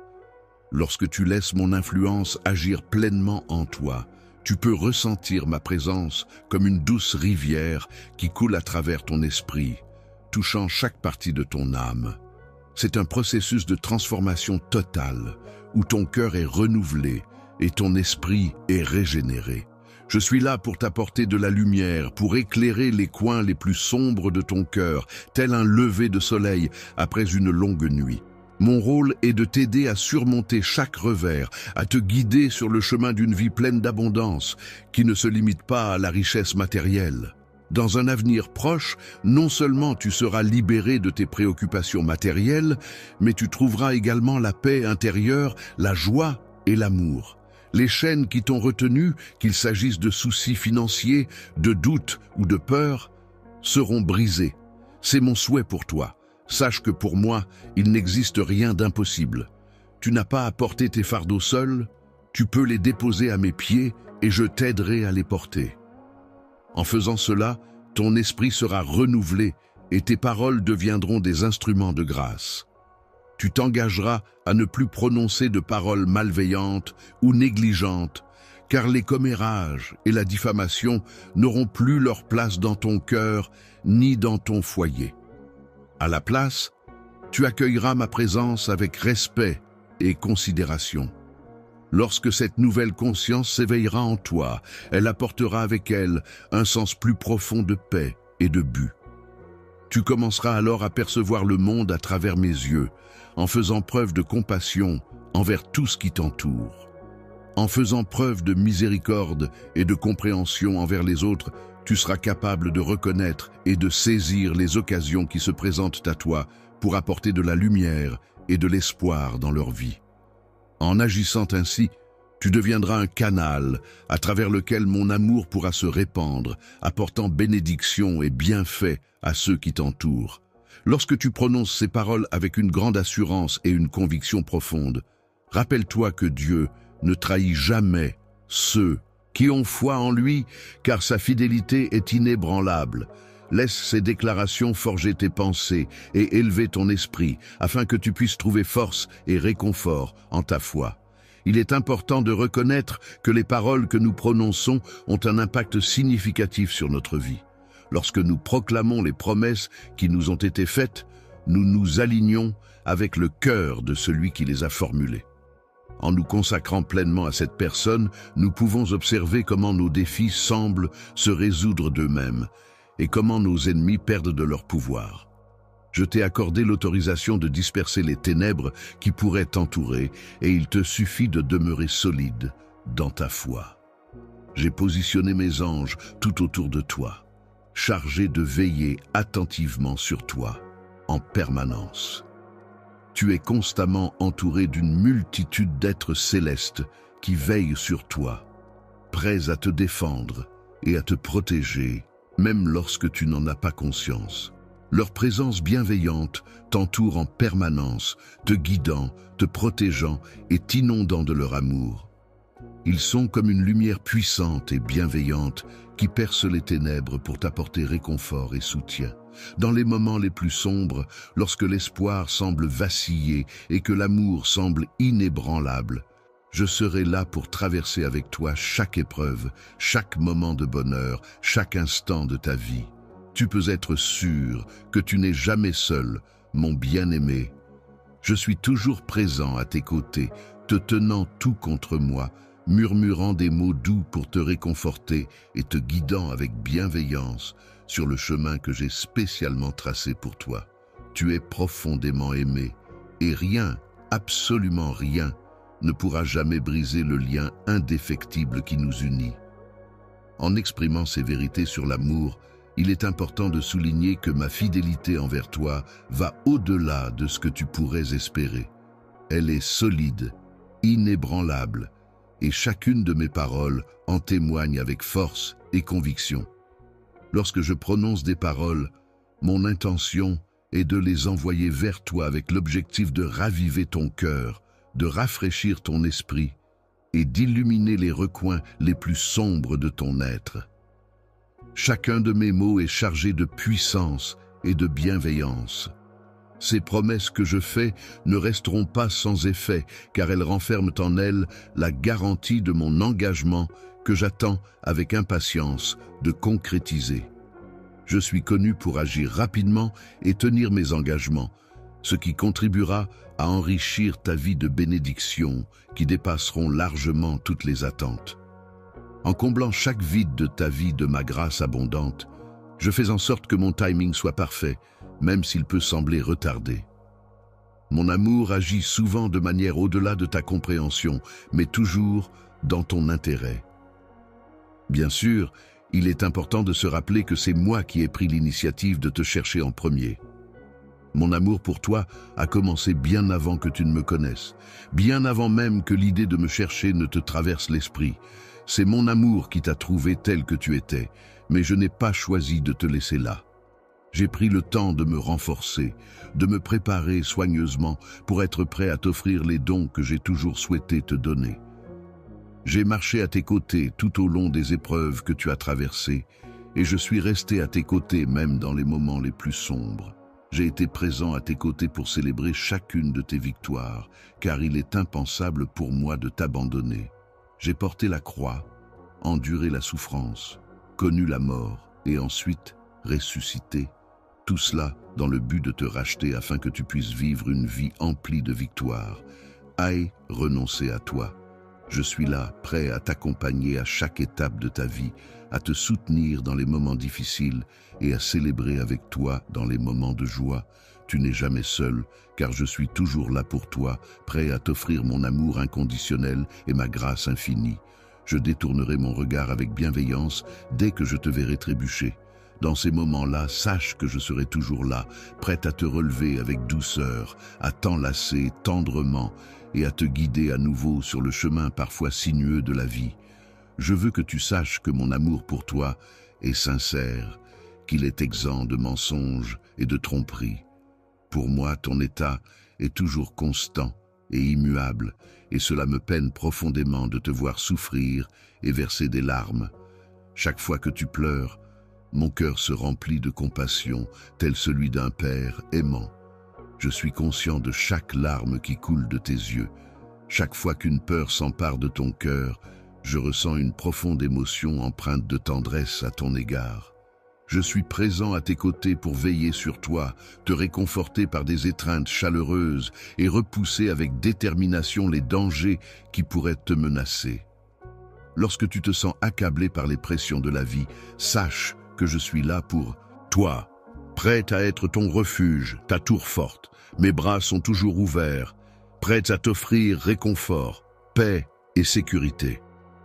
Lorsque tu laisses mon influence agir pleinement en toi, tu peux ressentir ma présence comme une douce rivière qui coule à travers ton esprit, touchant chaque partie de ton âme. C'est un processus de transformation totale, où ton cœur est renouvelé et ton esprit est régénéré. Je suis là pour t'apporter de la lumière, pour éclairer les coins les plus sombres de ton cœur, tel un lever de soleil après une longue nuit. Mon rôle est de t'aider à surmonter chaque revers, à te guider sur le chemin d'une vie pleine d'abondance, qui ne se limite pas à la richesse matérielle. Dans un avenir proche, non seulement tu seras libéré de tes préoccupations matérielles, mais tu trouveras également la paix intérieure, la joie et l'amour. Les chaînes qui t'ont retenu, qu'il s'agisse de soucis financiers, de doutes ou de peurs, seront brisées. C'est mon souhait pour toi. Sache que pour moi, il n'existe rien d'impossible. Tu n'as pas à porter tes fardeaux seul, tu peux les déposer à mes pieds et je t'aiderai à les porter. En faisant cela, ton esprit sera renouvelé et tes paroles deviendront des instruments de grâce. Tu t'engageras à ne plus prononcer de paroles malveillantes ou négligentes, car les commérages et la diffamation n'auront plus leur place dans ton cœur ni dans ton foyer. À la place, tu accueilleras ma présence avec respect et considération. Lorsque cette nouvelle conscience s'éveillera en toi, elle apportera avec elle un sens plus profond de paix et de but. Tu commenceras alors à percevoir le monde à travers mes yeux, en faisant preuve de compassion envers tout ce qui t'entoure. En faisant preuve de miséricorde et de compréhension envers les autres, tu seras capable de reconnaître et de saisir les occasions qui se présentent à toi pour apporter de la lumière et de l'espoir dans leur vie. En agissant ainsi, tu deviendras un canal à travers lequel mon amour pourra se répandre, apportant bénédiction et bienfaits à ceux qui t'entourent. Lorsque tu prononces ces paroles avec une grande assurance et une conviction profonde, rappelle-toi que Dieu ne trahit jamais ceux qui ont foi en lui, car sa fidélité est inébranlable. Laisse ces déclarations forger tes pensées et élever ton esprit, afin que tu puisses trouver force et réconfort en ta foi. Il est important de reconnaître que les paroles que nous prononçons ont un impact significatif sur notre vie. Lorsque nous proclamons les promesses qui nous ont été faites, nous nous alignons avec le cœur de celui qui les a formulées. En nous consacrant pleinement à cette personne, nous pouvons observer comment nos défis semblent se résoudre d'eux-mêmes et comment nos ennemis perdent de leur pouvoir. Je t'ai accordé l'autorisation de disperser les ténèbres qui pourraient t'entourer et il te suffit de demeurer solide dans ta foi. J'ai positionné mes anges tout autour de toi, chargés de veiller attentivement sur toi en permanence. Tu es constamment entouré d'une multitude d'êtres célestes qui veillent sur toi, prêts à te défendre et à te protéger, même lorsque tu n'en as pas conscience. Leur présence bienveillante t'entoure en permanence, te guidant, te protégeant et t'inondant de leur amour. Ils sont comme une lumière puissante et bienveillante qui perce les ténèbres pour t'apporter réconfort et soutien. Dans les moments les plus sombres, lorsque l'espoir semble vaciller et que l'amour semble inébranlable, je serai là pour traverser avec toi chaque épreuve, chaque moment de bonheur, chaque instant de ta vie. Tu peux être sûr que tu n'es jamais seul, mon bien-aimé. Je suis toujours présent à tes côtés te tenant tout contre moi, murmurant des mots doux pour te réconforter et te guidant avec bienveillance sur le chemin que j'ai spécialement tracé pour toi. Tu es profondément aimé et rien, absolument rien, ne pourra jamais briser le lien indéfectible qui nous unit. En exprimant ces vérités sur l'amour, il est important de souligner que ma fidélité envers toi va au-delà de ce que tu pourrais espérer. Elle est solide, inébranlable, et chacune de mes paroles en témoigne avec force et conviction. Lorsque je prononce des paroles, mon intention est de les envoyer vers toi avec l'objectif de raviver ton cœur, de rafraîchir ton esprit et d'illuminer les recoins les plus sombres de ton être. Chacun de mes mots est chargé de puissance et de bienveillance. Ces promesses que je fais ne resteront pas sans effet, car elles renferment en elles la garantie de mon engagement que j'attends avec impatience de concrétiser. Je suis connu pour agir rapidement et tenir mes engagements, ce qui contribuera à enrichir ta vie de bénédictions qui dépasseront largement toutes les attentes. En comblant chaque vide de ta vie de ma grâce abondante, je fais en sorte que mon timing soit parfait, même s'il peut sembler retardé. Mon amour agit souvent de manière au-delà de ta compréhension, mais toujours dans ton intérêt. Bien sûr, il est important de se rappeler que c'est moi qui ai pris l'initiative de te chercher en premier. Mon amour pour toi a commencé bien avant que tu ne me connaisses, bien avant même que l'idée de me chercher ne te traverse l'esprit. C'est mon amour qui t'a trouvé tel que tu étais, mais je n'ai pas choisi de te laisser là. J'ai pris le temps de me renforcer, de me préparer soigneusement pour être prêt à t'offrir les dons que j'ai toujours souhaité te donner. J'ai marché à tes côtés tout au long des épreuves que tu as traversées, et je suis resté à tes côtés même dans les moments les plus sombres. J'ai été présent à tes côtés pour célébrer chacune de tes victoires, car il est impensable pour moi de t'abandonner. J'ai porté la croix, enduré la souffrance, connu la mort et ensuite ressuscité. Tout cela dans le but de te racheter afin que tu puisses vivre une vie emplie de victoires. Aie renoncé à toi. Je suis là, prêt à t'accompagner à chaque étape de ta vie, à te soutenir dans les moments difficiles et à célébrer avec toi dans les moments de joie. Tu n'es jamais seul, car je suis toujours là pour toi, prêt à t'offrir mon amour inconditionnel et ma grâce infinie. Je détournerai mon regard avec bienveillance dès que je te verrai trébucher. Dans ces moments-là, sache que je serai toujours là, prêt à te relever avec douceur, à t'enlacer tendrement et à te guider à nouveau sur le chemin parfois sinueux de la vie. Je veux que tu saches que mon amour pour toi est sincère, qu'il est exempt de mensonges et de tromperies. Pour moi, ton état est toujours constant et immuable, et cela me peine profondément de te voir souffrir et verser des larmes. Chaque fois que tu pleures, mon cœur se remplit de compassion, tel celui d'un père aimant. Je suis conscient de chaque larme qui coule de tes yeux. Chaque fois qu'une peur s'empare de ton cœur, je ressens une profonde émotion empreinte de tendresse à ton égard. Je suis présent à tes côtés pour veiller sur toi, te réconforter par des étreintes chaleureuses et repousser avec détermination les dangers qui pourraient te menacer. Lorsque tu te sens accablé par les pressions de la vie, sache que je suis là pour toi, prête à être ton refuge, ta tour forte. Mes bras sont toujours ouverts, prêts à t'offrir réconfort, paix et sécurité.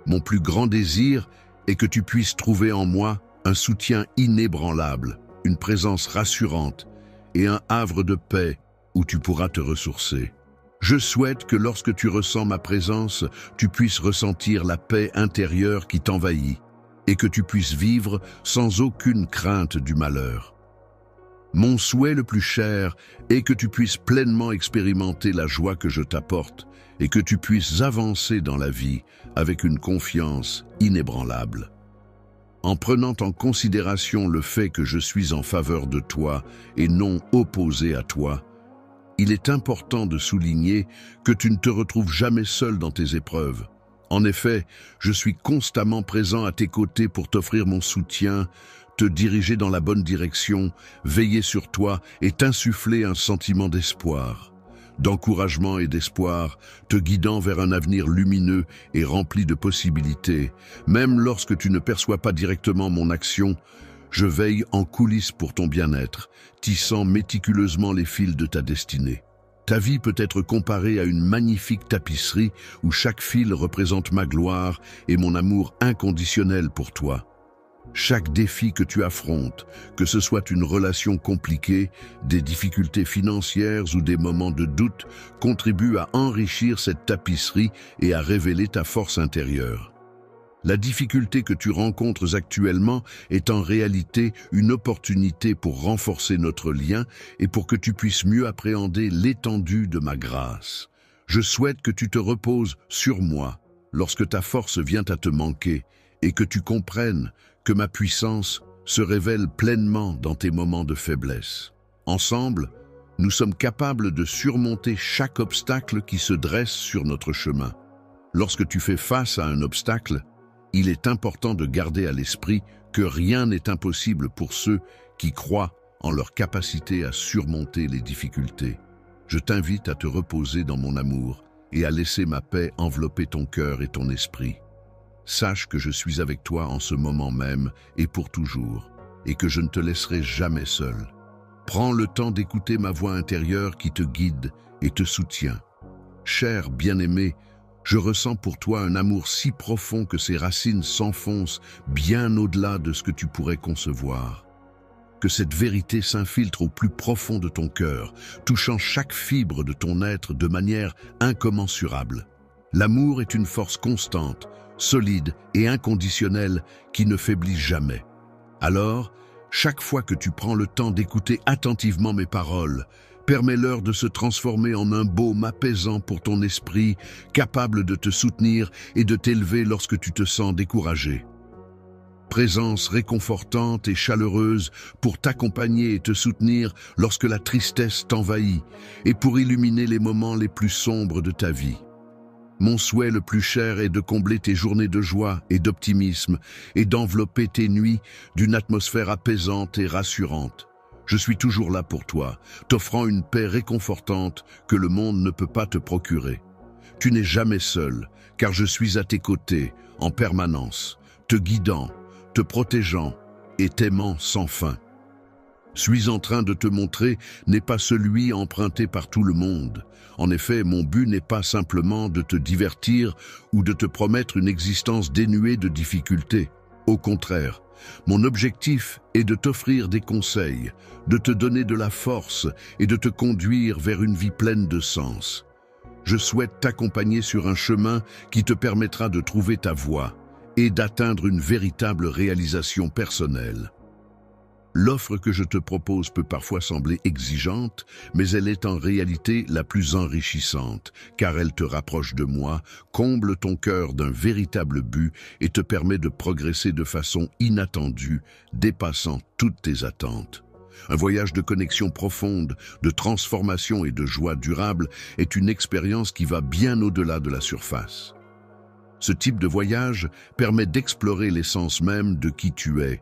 Mon plus grand désir est que tu puisses trouver en moi un soutien inébranlable, une présence rassurante et un havre de paix où tu pourras te ressourcer. Je souhaite que lorsque tu ressens ma présence, tu puisses ressentir la paix intérieure qui t'envahit et que tu puisses vivre sans aucune crainte du malheur. Mon souhait le plus cher est que tu puisses pleinement expérimenter la joie que je t'apporte et que tu puisses avancer dans la vie avec une confiance inébranlable. En prenant en considération le fait que je suis en faveur de toi et non opposé à toi, il est important de souligner que tu ne te retrouves jamais seul dans tes épreuves. En effet, je suis constamment présent à tes côtés pour t'offrir mon soutien, te diriger dans la bonne direction, veiller sur toi et t'insuffler un sentiment d'espoir. d'encouragement et d'espoir, te guidant vers un avenir lumineux et rempli de possibilités. Même lorsque tu ne perçois pas directement mon action, je veille en coulisses pour ton bien-être, tissant méticuleusement les fils de ta destinée. Ta vie peut être comparée à une magnifique tapisserie où chaque fil représente ma gloire et mon amour inconditionnel pour toi. Chaque défi que tu affrontes, que ce soit une relation compliquée, des difficultés financières ou des moments de doute, contribue à enrichir cette tapisserie et à révéler ta force intérieure. La difficulté que tu rencontres actuellement est en réalité une opportunité pour renforcer notre lien et pour que tu puisses mieux appréhender l'étendue de ma grâce. Je souhaite que tu te reposes sur moi lorsque ta force vient à te manquer et que tu comprennes que ma puissance se révèle pleinement dans tes moments de faiblesse. Ensemble, nous sommes capables de surmonter chaque obstacle qui se dresse sur notre chemin. Lorsque tu fais face à un obstacle, il est important de garder à l'esprit que rien n'est impossible pour ceux qui croient en leur capacité à surmonter les difficultés. Je t'invite à te reposer dans mon amour et à laisser ma paix envelopper ton cœur et ton esprit. Sache que je suis avec toi en ce moment même et pour toujours, et que je ne te laisserai jamais seul. Prends le temps d'écouter ma voix intérieure qui te guide et te soutient. Cher bien-aimé, je ressens pour toi un amour si profond que ses racines s'enfoncent bien au-delà de ce que tu pourrais concevoir. Que cette vérité s'infiltre au plus profond de ton cœur, touchant chaque fibre de ton être de manière incommensurable. L'amour est une force constante, solide et inconditionnelle qui ne faiblit jamais. Alors, chaque fois que tu prends le temps d'écouter attentivement mes paroles, permets-leur de se transformer en un baume apaisant pour ton esprit, capable de te soutenir et de t'élever lorsque tu te sens découragé. Présence réconfortante et chaleureuse pour t'accompagner et te soutenir lorsque la tristesse t'envahit et pour illuminer les moments les plus sombres de ta vie. Mon souhait le plus cher est de combler tes journées de joie et d'optimisme et d'envelopper tes nuits d'une atmosphère apaisante et rassurante. Je suis toujours là pour toi, t'offrant une paix réconfortante que le monde ne peut pas te procurer. Tu n'es jamais seul, car je suis à tes côtés, en permanence, te guidant, te protégeant et t'aimant sans fin. Suis en train de te montrer n'est pas celui emprunté par tout le monde. En effet, mon but n'est pas simplement de te divertir ou de te promettre une existence dénuée de difficultés. Au contraire, mon objectif est de t'offrir des conseils, de te donner de la force et de te conduire vers une vie pleine de sens. Je souhaite t'accompagner sur un chemin qui te permettra de trouver ta voie et d'atteindre une véritable réalisation personnelle. L'offre que je te propose peut parfois sembler exigeante, mais elle est en réalité la plus enrichissante, car elle te rapproche de moi, comble ton cœur d'un véritable but et te permet de progresser de façon inattendue, dépassant toutes tes attentes. Un voyage de connexion profonde, de transformation et de joie durable est une expérience qui va bien au-delà de la surface. Ce type de voyage permet d'explorer l'essence même de qui tu es,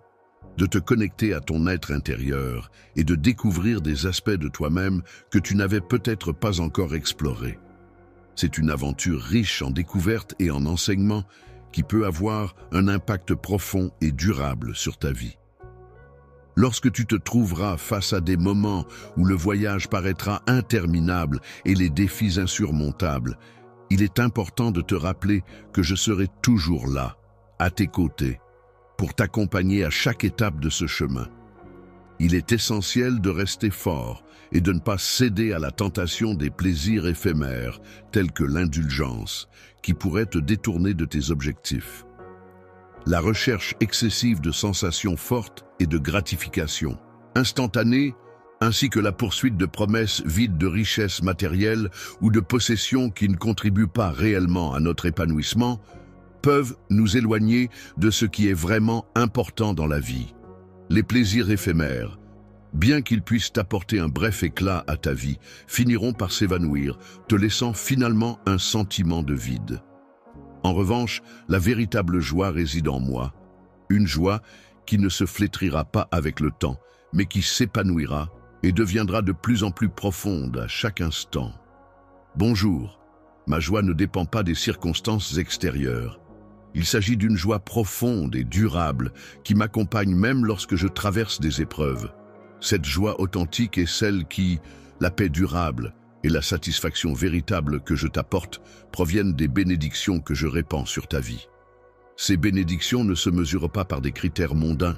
de te connecter à ton être intérieur et de découvrir des aspects de toi-même que tu n'avais peut-être pas encore explorés. C'est une aventure riche en découvertes et en enseignements qui peut avoir un impact profond et durable sur ta vie. Lorsque tu te trouveras face à des moments où le voyage paraîtra interminable et les défis insurmontables, il est important de te rappeler que je serai toujours là, à tes côtés, pour t'accompagner à chaque étape de ce chemin. Il est essentiel de rester fort et de ne pas céder à la tentation des plaisirs éphémères, tels que l'indulgence, qui pourrait te détourner de tes objectifs. La recherche excessive de sensations fortes et de gratification instantanée, ainsi que la poursuite de promesses vides de richesses matérielles ou de possessions qui ne contribuent pas réellement à notre épanouissement, peuvent nous éloigner de ce qui est vraiment important dans la vie. Les plaisirs éphémères, bien qu'ils puissent apporter un bref éclat à ta vie, finiront par s'évanouir, te laissant finalement un sentiment de vide. En revanche, la véritable joie réside en moi, une joie qui ne se flétrira pas avec le temps, mais qui s'épanouira et deviendra de plus en plus profonde à chaque instant. Bonjour. Ma joie ne dépend pas des circonstances extérieures. Il s'agit d'une joie profonde et durable qui m'accompagne même lorsque je traverse des épreuves. Cette joie authentique est celle qui, la paix durable et la satisfaction véritable que je t'apporte proviennent des bénédictions que je répands sur ta vie. Ces bénédictions ne se mesurent pas par des critères mondains,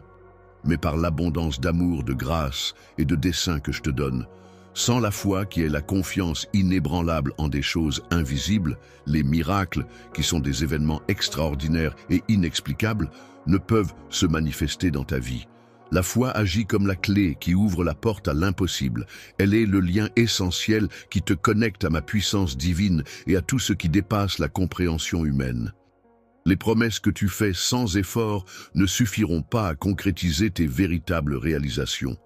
mais par l'abondance d'amour, de grâce et de dessein que je te donne. Sans la foi qui est la confiance inébranlable en des choses invisibles, les miracles, qui sont des événements extraordinaires et inexplicables, ne peuvent se manifester dans ta vie. La foi agit comme la clé qui ouvre la porte à l'impossible. Elle est le lien essentiel qui te connecte à ma puissance divine et à tout ce qui dépasse la compréhension humaine. Les promesses que tu fais sans effort ne suffiront pas à concrétiser tes véritables réalisations.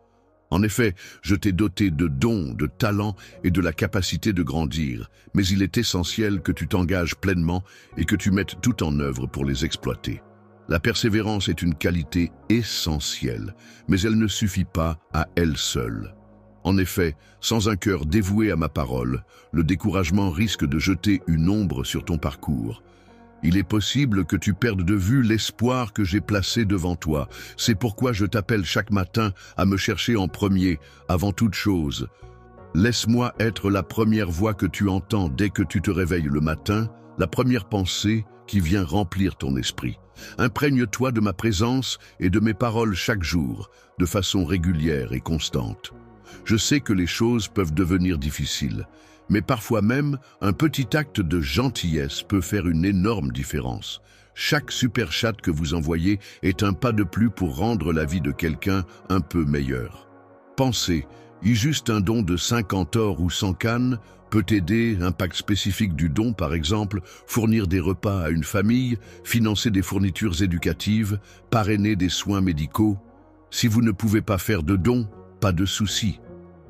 En effet, je t'ai doté de dons, de talents et de la capacité de grandir, mais il est essentiel que tu t'engages pleinement et que tu mettes tout en œuvre pour les exploiter. La persévérance est une qualité essentielle, mais elle ne suffit pas à elle seule. En effet, sans un cœur dévoué à ma parole, le découragement risque de jeter une ombre sur ton parcours. Il est possible que tu perdes de vue l'espoir que j'ai placé devant toi. C'est pourquoi je t'appelle chaque matin à me chercher en premier, avant toute chose. Laisse-moi être la première voix que tu entends dès que tu te réveilles le matin, la première pensée qui vient remplir ton esprit. Imprègne-toi de ma présence et de mes paroles chaque jour, de façon régulière et constante. Je sais que les choses peuvent devenir difficiles, mais parfois même, un petit acte de gentillesse peut faire une énorme différence. Chaque super chat que vous envoyez est un pas de plus pour rendre la vie de quelqu'un un peu meilleure. Pensez, y juste un don de 50 or ou 100 cannes peut aider, impact spécifique du don par exemple, fournir des repas à une famille, financer des fournitures éducatives, parrainer des soins médicaux. Si vous ne pouvez pas faire de dons, pas de souci.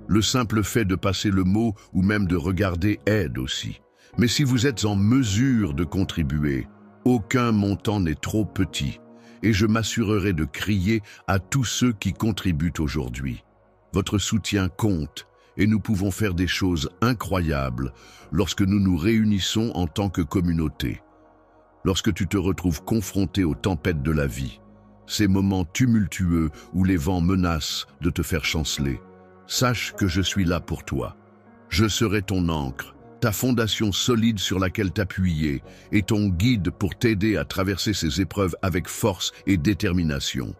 Le simple fait de passer le mot ou même de regarder aide aussi. Mais si vous êtes en mesure de contribuer, aucun montant n'est trop petit et je m'assurerai de crier à tous ceux qui contribuent aujourd'hui. Votre soutien compte et nous pouvons faire des choses incroyables lorsque nous nous réunissons en tant que communauté. Lorsque tu te retrouves confronté aux tempêtes de la vie, ces moments tumultueux où les vents menacent de te faire chanceler, sache que je suis là pour toi. Je serai ton ancre, ta fondation solide sur laquelle t'appuyer et ton guide pour t'aider à traverser ces épreuves avec force et détermination.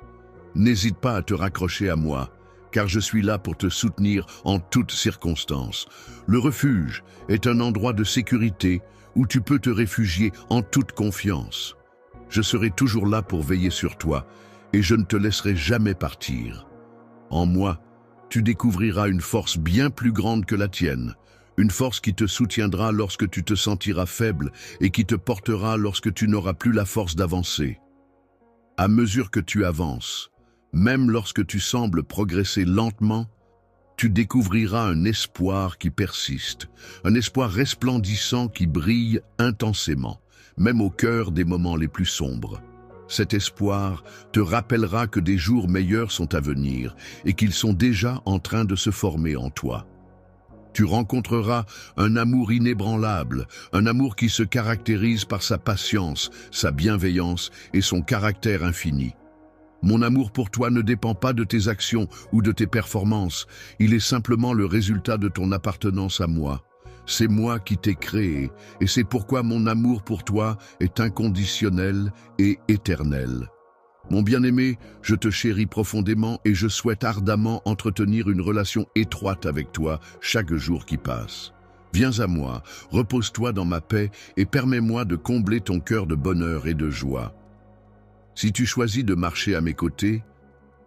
N'hésite pas à te raccrocher à moi, car je suis là pour te soutenir en toutes circonstances. Le refuge est un endroit de sécurité où tu peux te réfugier en toute confiance. Je serai toujours là pour veiller sur toi et je ne te laisserai jamais partir. En moi, tu découvriras une force bien plus grande que la tienne, une force qui te soutiendra lorsque tu te sentiras faible et qui te portera lorsque tu n'auras plus la force d'avancer. À mesure que tu avances, même lorsque tu sembles progresser lentement, tu découvriras un espoir qui persiste, un espoir resplendissant qui brille intensément, même au cœur des moments les plus sombres. Cet espoir te rappellera que des jours meilleurs sont à venir et qu'ils sont déjà en train de se former en toi. Tu rencontreras un amour inébranlable, un amour qui se caractérise par sa patience, sa bienveillance et son caractère infini. Mon amour pour toi ne dépend pas de tes actions ou de tes performances, il est simplement le résultat de ton appartenance à moi. C'est moi qui t'ai créé, et c'est pourquoi mon amour pour toi est inconditionnel et éternel. Mon bien-aimé, je te chéris profondément et je souhaite ardemment entretenir une relation étroite avec toi chaque jour qui passe. Viens à moi, repose-toi dans ma paix et permets-moi de combler ton cœur de bonheur et de joie. Si tu choisis de marcher à mes côtés,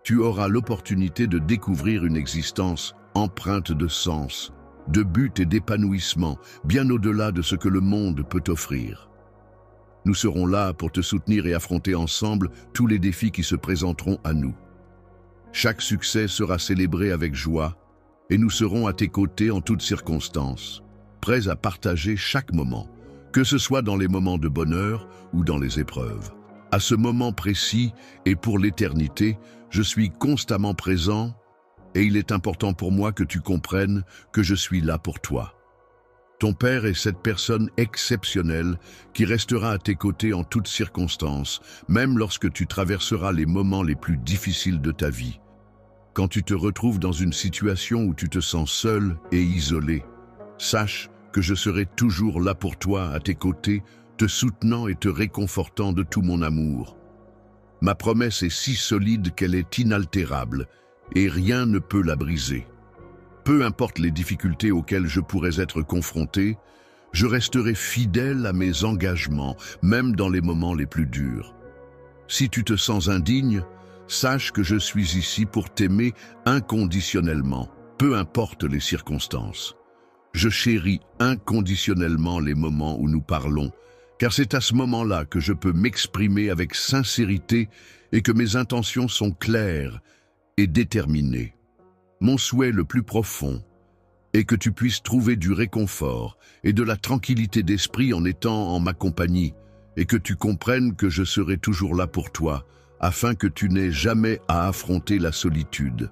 tu auras l'opportunité de découvrir une existence empreinte de sens, de but et d'épanouissement, bien au-delà de ce que le monde peut offrir. Nous serons là pour te soutenir et affronter ensemble tous les défis qui se présenteront à nous. Chaque succès sera célébré avec joie et nous serons à tes côtés en toutes circonstances, prêts à partager chaque moment, que ce soit dans les moments de bonheur ou dans les épreuves. À ce moment précis et pour l'éternité, je suis constamment présent et il est important pour moi que tu comprennes que je suis là pour toi. Ton père est cette personne exceptionnelle qui restera à tes côtés en toutes circonstances, même lorsque tu traverseras les moments les plus difficiles de ta vie. Quand tu te retrouves dans une situation où tu te sens seul et isolé, sache que je serai toujours là pour toi, à tes côtés, te soutenant et te réconfortant de tout mon amour. Ma promesse est si solide qu'elle est inaltérable, et rien ne peut la briser. Peu importe les difficultés auxquelles je pourrais être confronté, je resterai fidèle à mes engagements, même dans les moments les plus durs. Si tu te sens indigne, sache que je suis ici pour t'aimer inconditionnellement, peu importe les circonstances. Je chéris inconditionnellement les moments où nous parlons, car c'est à ce moment-là que je peux m'exprimer avec sincérité et que mes intentions sont claires et déterminées. Mon souhait le plus profond est que tu puisses trouver du réconfort et de la tranquillité d'esprit en étant en ma compagnie, et que tu comprennes que je serai toujours là pour toi, afin que tu n'aies jamais à affronter la solitude.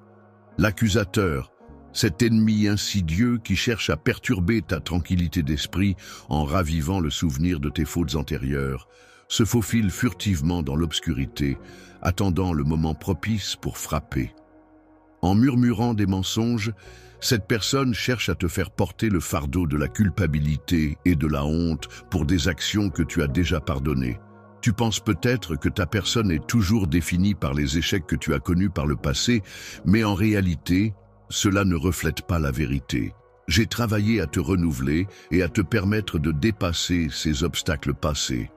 L'accusateur, cet ennemi insidieux qui cherche à perturber ta tranquillité d'esprit en ravivant le souvenir de tes fautes antérieures, se faufile furtivement dans l'obscurité, attendant le moment propice pour frapper. En murmurant des mensonges, cette personne cherche à te faire porter le fardeau de la culpabilité et de la honte pour des actions que tu as déjà pardonnées. Tu penses peut-être que ta personne est toujours définie par les échecs que tu as connus par le passé, mais en réalité, cela ne reflète pas la vérité. J'ai travaillé à te renouveler et à te permettre de dépasser ces obstacles passés.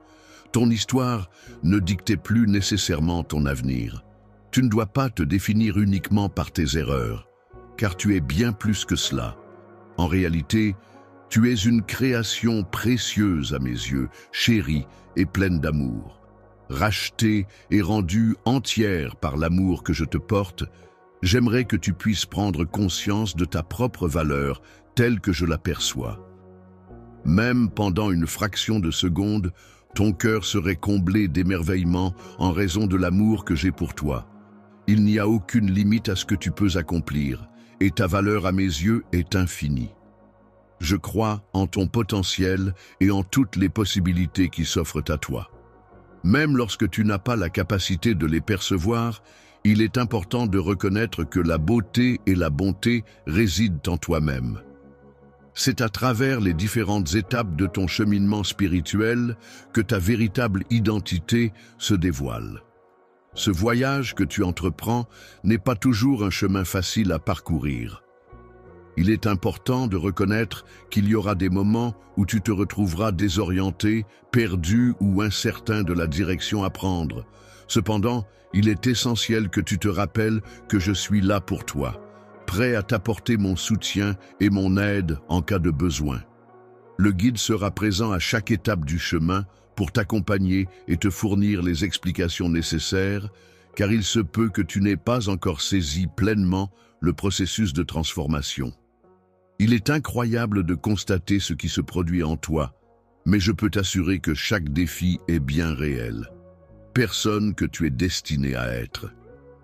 Ton histoire ne dictait plus nécessairement ton avenir. Tu ne dois pas te définir uniquement par tes erreurs, car tu es bien plus que cela. En réalité, tu es une création précieuse à mes yeux, chérie et pleine d'amour. Rachetée et rendue entière par l'amour que je te porte, j'aimerais que tu puisses prendre conscience de ta propre valeur telle que je l'aperçois. Même pendant une fraction de seconde, ton cœur serait comblé d'émerveillement en raison de l'amour que j'ai pour toi. Il n'y a aucune limite à ce que tu peux accomplir, et ta valeur à mes yeux est infinie. Je crois en ton potentiel et en toutes les possibilités qui s'offrent à toi. Même lorsque tu n'as pas la capacité de les percevoir, il est important de reconnaître que la beauté et la bonté résident en toi-même. C'est à travers les différentes étapes de ton cheminement spirituel que ta véritable identité se dévoile. Ce voyage que tu entreprends n'est pas toujours un chemin facile à parcourir. Il est important de reconnaître qu'il y aura des moments où tu te retrouveras désorienté, perdu ou incertain de la direction à prendre. Cependant, il est essentiel que tu te rappelles que je suis là pour toi, prêt à t'apporter mon soutien et mon aide en cas de besoin. Le guide sera présent à chaque étape du chemin pour t'accompagner et te fournir les explications nécessaires, car il se peut que tu n'aies pas encore saisi pleinement le processus de transformation. Il est incroyable de constater ce qui se produit en toi, mais je peux t'assurer que chaque défi est bien réel. Personne que tu es destiné à être.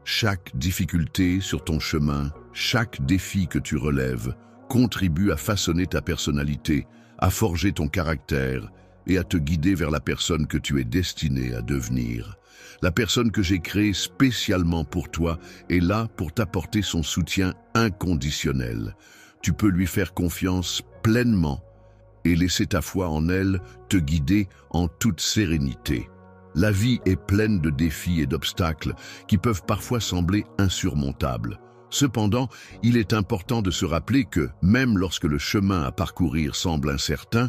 Chaque difficulté sur ton chemin, chaque défi que tu relèves, contribue à façonner ta personnalité, à forger ton caractère et à te guider vers la personne que tu es destiné à devenir. La personne que j'ai créée spécialement pour toi est là pour t'apporter son soutien inconditionnel. Tu peux lui faire confiance pleinement et laisser ta foi en elle te guider en toute sérénité. La vie est pleine de défis et d'obstacles qui peuvent parfois sembler insurmontables. Cependant, il est important de se rappeler que, même lorsque le chemin à parcourir semble incertain,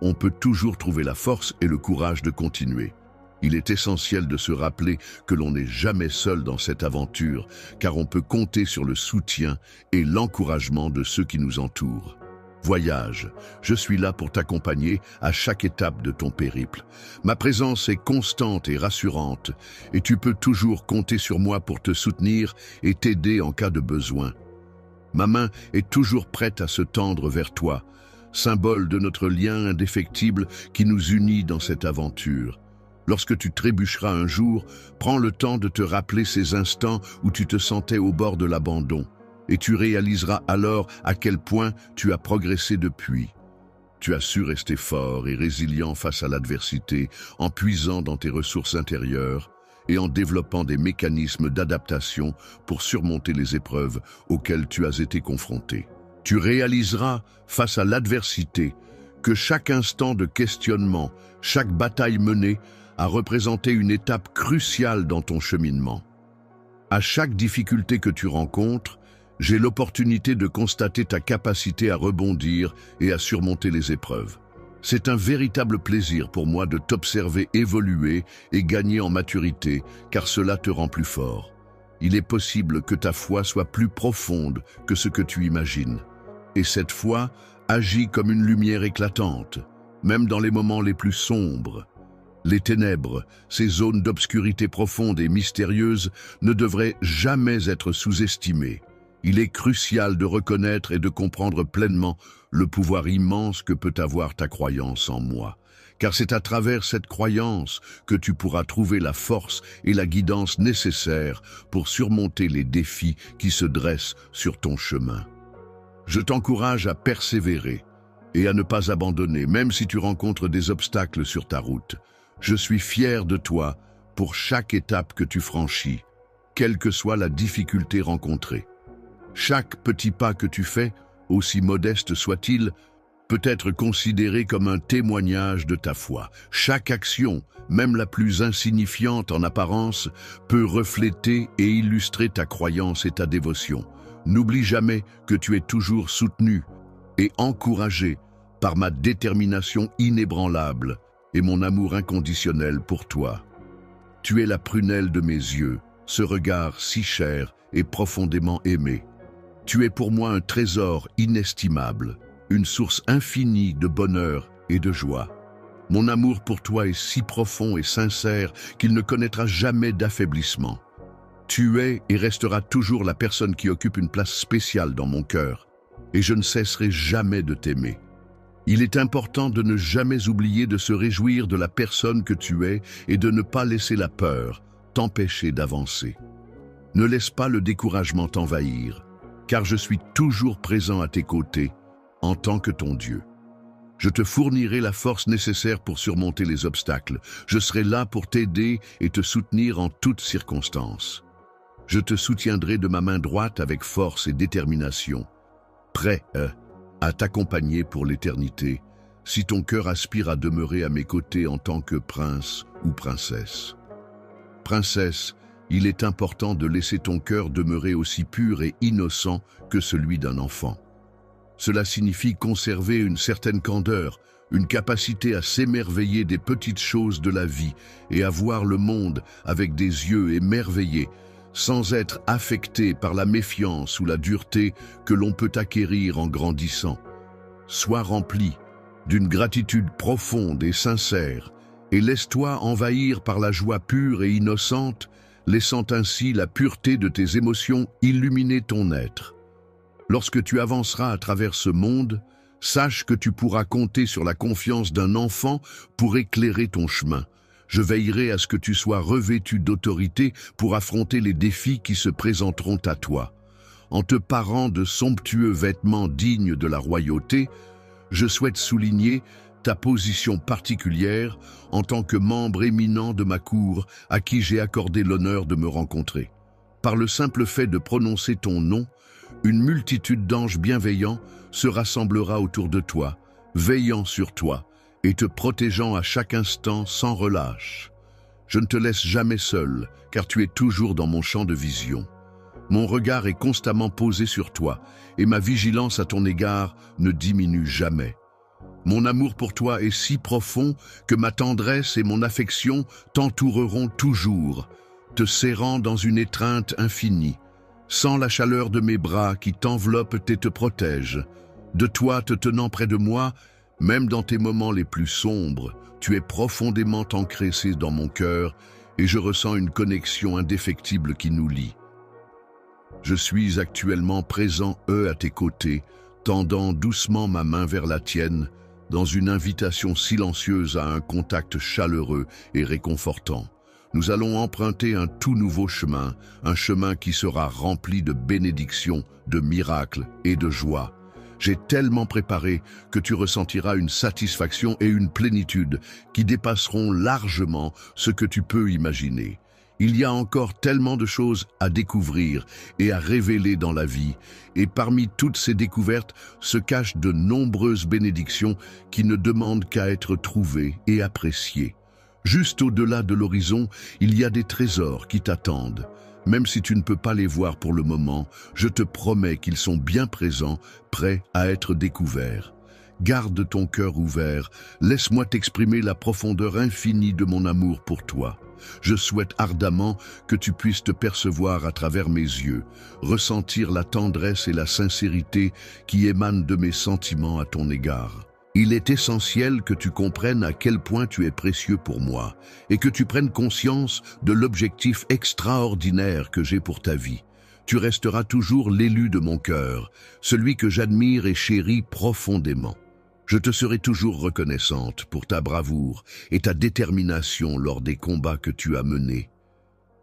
on peut toujours trouver la force et le courage de continuer. Il est essentiel de se rappeler que l'on n'est jamais seul dans cette aventure, car on peut compter sur le soutien et l'encouragement de ceux qui nous entourent. Voyage, je suis là pour t'accompagner à chaque étape de ton périple. Ma présence est constante et rassurante, et tu peux toujours compter sur moi pour te soutenir et t'aider en cas de besoin. Ma main est toujours prête à se tendre vers toi, symbole de notre lien indéfectible qui nous unit dans cette aventure. Lorsque tu trébucheras un jour, prends le temps de te rappeler ces instants où tu te sentais au bord de l'abandon, et tu réaliseras alors à quel point tu as progressé depuis. Tu as su rester fort et résilient face à l'adversité en puisant dans tes ressources intérieures et en développant des mécanismes d'adaptation pour surmonter les épreuves auxquelles tu as été confronté. Tu réaliseras, face à l'adversité, que chaque instant de questionnement, chaque bataille menée a représenté une étape cruciale dans ton cheminement. À chaque difficulté que tu rencontres, j'ai l'opportunité de constater ta capacité à rebondir et à surmonter les épreuves. C'est un véritable plaisir pour moi de t'observer évoluer et gagner en maturité, car cela te rend plus fort. Il est possible que ta foi soit plus profonde que ce que tu imagines. Et cette foi agit comme une lumière éclatante, même dans les moments les plus sombres. Les ténèbres, ces zones d'obscurité profonde et mystérieuse, ne devraient jamais être sous-estimées. Il est crucial de reconnaître et de comprendre pleinement le pouvoir immense que peut avoir ta croyance en moi. Car c'est à travers cette croyance que tu pourras trouver la force et la guidance nécessaires pour surmonter les défis qui se dressent sur ton chemin. Je t'encourage à persévérer et à ne pas abandonner, même si tu rencontres des obstacles sur ta route. Je suis fier de toi pour chaque étape que tu franchis, quelle que soit la difficulté rencontrée. Chaque petit pas que tu fais, aussi modeste soit-il, peut être considéré comme un témoignage de ta foi. Chaque action, même la plus insignifiante en apparence, peut refléter et illustrer ta croyance et ta dévotion. N'oublie jamais que tu es toujours soutenu et encouragé par ma détermination inébranlable et mon amour inconditionnel pour toi. Tu es la prunelle de mes yeux, ce regard si cher et profondément aimé. Tu es pour moi un trésor inestimable, une source infinie de bonheur et de joie. Mon amour pour toi est si profond et sincère qu'il ne connaîtra jamais d'affaiblissement. Tu es et resteras toujours la personne qui occupe une place spéciale dans mon cœur, et je ne cesserai jamais de t'aimer. Il est important de ne jamais oublier de se réjouir de la personne que tu es et de ne pas laisser la peur t'empêcher d'avancer. Ne laisse pas le découragement t'envahir, car je suis toujours présent à tes côtés en tant que ton Dieu. Je te fournirai la force nécessaire pour surmonter les obstacles. Je serai là pour t'aider et te soutenir en toutes circonstances. Je te soutiendrai de ma main droite avec force et détermination, prêt à t'accompagner pour l'éternité, si ton cœur aspire à demeurer à mes côtés en tant que prince ou princesse. Princesse, il est important de laisser ton cœur demeurer aussi pur et innocent que celui d'un enfant. Cela signifie conserver une certaine candeur, une capacité à s'émerveiller des petites choses de la vie et à voir le monde avec des yeux émerveillés, sans être affecté par la méfiance ou la dureté que l'on peut acquérir en grandissant. Sois rempli d'une gratitude profonde et sincère et laisse-toi envahir par la joie pure et innocente, laissant ainsi la pureté de tes émotions illuminer ton être. Lorsque tu avanceras à travers ce monde, sache que tu pourras compter sur la confiance d'un enfant pour éclairer ton chemin. Je veillerai à ce que tu sois revêtu d'autorité pour affronter les défis qui se présenteront à toi. En te parant de somptueux vêtements dignes de la royauté, je souhaite souligner ta position particulière en tant que membre éminent de ma cour à qui j'ai accordé l'honneur de me rencontrer. Par le simple fait de prononcer ton nom, une multitude d'anges bienveillants se rassemblera autour de toi, veillant sur toi et te protégeant à chaque instant sans relâche. Je ne te laisse jamais seul, car tu es toujours dans mon champ de vision. Mon regard est constamment posé sur toi, et ma vigilance à ton égard ne diminue jamais. Mon amour pour toi est si profond que ma tendresse et mon affection t'entoureront toujours, te serrant dans une étreinte infinie. Sans la chaleur de mes bras qui t'enveloppent et te protègent, de toi te tenant près de moi, même dans tes moments les plus sombres, tu es profondément ancré dans mon cœur et je ressens une connexion indéfectible qui nous lie. Je suis actuellement présent, à tes côtés, tendant doucement ma main vers la tienne, dans une invitation silencieuse à un contact chaleureux et réconfortant. Nous allons emprunter un tout nouveau chemin, un chemin qui sera rempli de bénédictions, de miracles et de joie. J'ai tellement préparé que tu ressentiras une satisfaction et une plénitude qui dépasseront largement ce que tu peux imaginer. Il y a encore tellement de choses à découvrir et à révéler dans la vie, et parmi toutes ces découvertes se cachent de nombreuses bénédictions qui ne demandent qu'à être trouvées et appréciées. Juste au-delà de l'horizon, il y a des trésors qui t'attendent. Même si tu ne peux pas les voir pour le moment, je te promets qu'ils sont bien présents, prêts à être découverts. Garde ton cœur ouvert, laisse-moi t'exprimer la profondeur infinie de mon amour pour toi. Je souhaite ardemment que tu puisses te percevoir à travers mes yeux, ressentir la tendresse et la sincérité qui émanent de mes sentiments à ton égard. Il est essentiel que tu comprennes à quel point tu es précieux pour moi et que tu prennes conscience de l'objectif extraordinaire que j'ai pour ta vie. Tu resteras toujours l'élu de mon cœur, celui que j'admire et chéris profondément. Je te serai toujours reconnaissante pour ta bravoure et ta détermination lors des combats que tu as menés.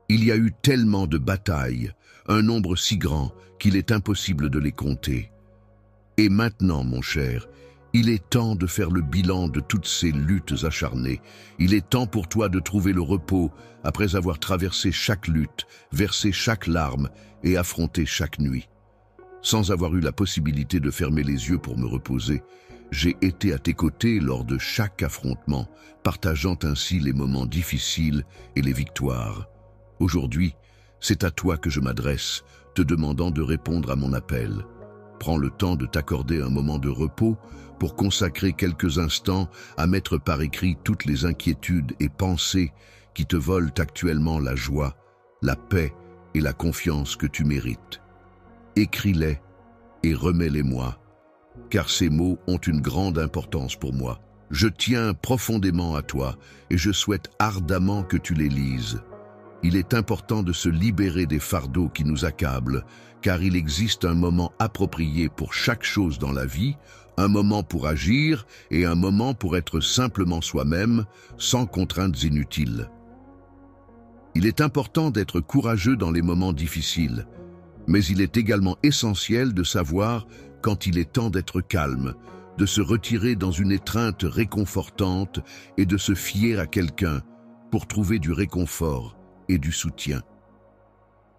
Il y a eu tellement de batailles, un nombre si grand qu'il est impossible de les compter. Et maintenant, mon cher, il est temps de faire le bilan de toutes ces luttes acharnées. Il est temps pour toi de trouver le repos après avoir traversé chaque lutte, versé chaque larme et affronté chaque nuit. Sans avoir eu la possibilité de fermer les yeux pour me reposer, j'ai été à tes côtés lors de chaque affrontement, partageant ainsi les moments difficiles et les victoires. Aujourd'hui, c'est à toi que je m'adresse, te demandant de répondre à mon appel. Prends le temps de t'accorder un moment de repos pour consacrer quelques instants à mettre par écrit toutes les inquiétudes et pensées qui te volent actuellement la joie, la paix et la confiance que tu mérites. Écris-les et remets-les-moi, car ces mots ont une grande importance pour moi. Je tiens profondément à toi et je souhaite ardemment que tu les lises. Il est important de se libérer des fardeaux qui nous accablent, car il existe un moment approprié pour chaque chose dans la vie, un moment pour agir et un moment pour être simplement soi-même, sans contraintes inutiles. Il est important d'être courageux dans les moments difficiles, mais il est également essentiel de savoir quand il est temps d'être calme, de se retirer dans une étreinte réconfortante et de se fier à quelqu'un pour trouver du réconfort et du soutien.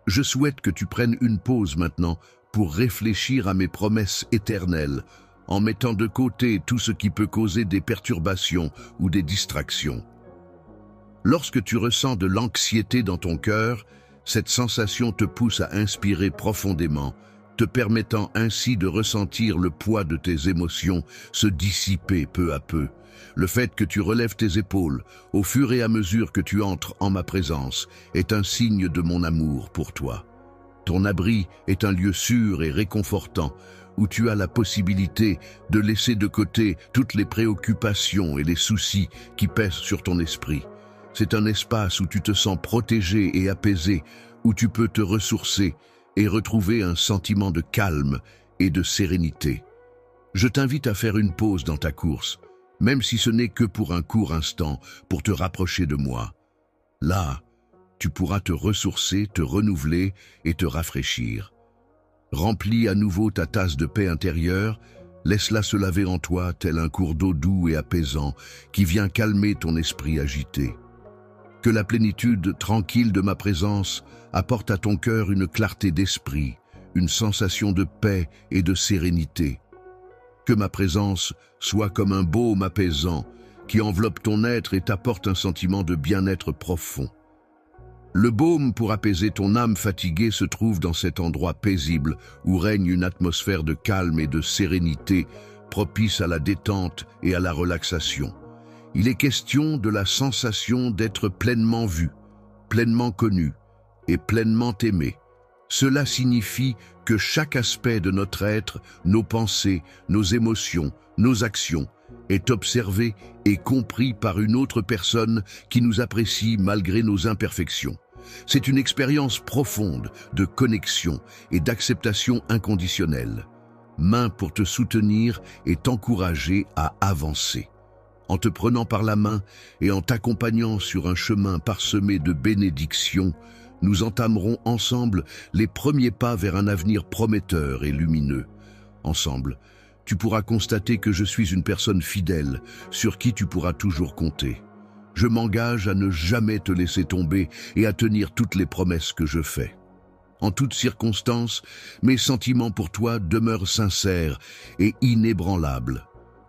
Je souhaite que tu prennes une pause maintenant pour réfléchir à mes promesses éternelles, en mettant de côté tout ce qui peut causer des perturbations ou des distractions. Lorsque tu ressens de l'anxiété dans ton cœur, cette sensation te pousse à inspirer profondément, te permettant ainsi de ressentir le poids de tes émotions se dissiper peu à peu. Le fait que tu relèves tes épaules au fur et à mesure que tu entres en ma présence est un signe de mon amour pour toi. Ton abri est un lieu sûr et réconfortant où tu as la possibilité de laisser de côté toutes les préoccupations et les soucis qui pèsent sur ton esprit. C'est un espace où tu te sens protégé et apaisé, où tu peux te ressourcer et retrouver un sentiment de calme et de sérénité. Je t'invite à faire une pause dans ta course, même si ce n'est que pour un court instant, pour te rapprocher de moi. Là, tu pourras te ressourcer, te renouveler et te rafraîchir. Remplis à nouveau ta tasse de paix intérieure, laisse-la se laver en toi tel un cours d'eau doux et apaisant qui vient calmer ton esprit agité. Que la plénitude tranquille de ma présence apporte à ton cœur une clarté d'esprit, une sensation de paix et de sérénité. Que ma présence soit comme un baume apaisant qui enveloppe ton être et t'apporte un sentiment de bien-être profond. Le baume pour apaiser ton âme fatiguée se trouve dans cet endroit paisible où règne une atmosphère de calme et de sérénité propice à la détente et à la relaxation. Il est question de la sensation d'être pleinement vu, pleinement connu et pleinement aimé. Cela signifie que chaque aspect de notre être, nos pensées, nos émotions, nos actions, est observé et compris par une autre personne qui nous apprécie malgré nos imperfections. C'est une expérience profonde de connexion et d'acceptation inconditionnelle. Main pour te soutenir et t'encourager à avancer. En te prenant par la main et en t'accompagnant sur un chemin parsemé de bénédictions, nous entamerons ensemble les premiers pas vers un avenir prometteur et lumineux. Ensemble, tu pourras constater que je suis une personne fidèle, sur qui tu pourras toujours compter. Je m'engage à ne jamais te laisser tomber et à tenir toutes les promesses que je fais. En toutes circonstances, mes sentiments pour toi demeurent sincères et inébranlables.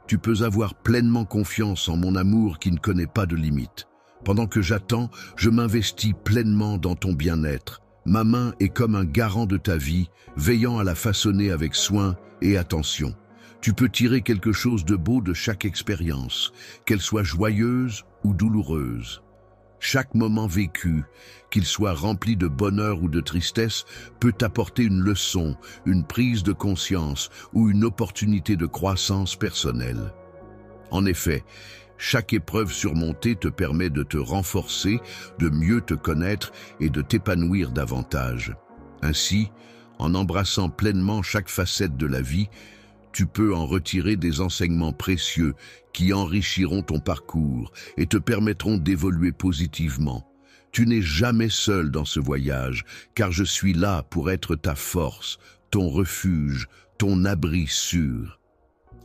Tu peux avoir pleinement confiance en mon amour qui ne connaît pas de limites. Pendant que j'attends, je m'investis pleinement dans ton bien-être. Ma main est comme un garant de ta vie, veillant à la façonner avec soin et attention. Tu peux tirer quelque chose de beau de chaque expérience, qu'elle soit joyeuse ou douloureuse. Chaque moment vécu, qu'il soit rempli de bonheur ou de tristesse, peut t'apporter une leçon, une prise de conscience ou une opportunité de croissance personnelle. En effet, chaque épreuve surmontée te permet de te renforcer, de mieux te connaître et de t'épanouir davantage. Ainsi, en embrassant pleinement chaque facette de la vie, tu peux en retirer des enseignements précieux qui enrichiront ton parcours et te permettront d'évoluer positivement. Tu n'es jamais seul dans ce voyage, car je suis là pour être ta force, ton refuge, ton abri sûr.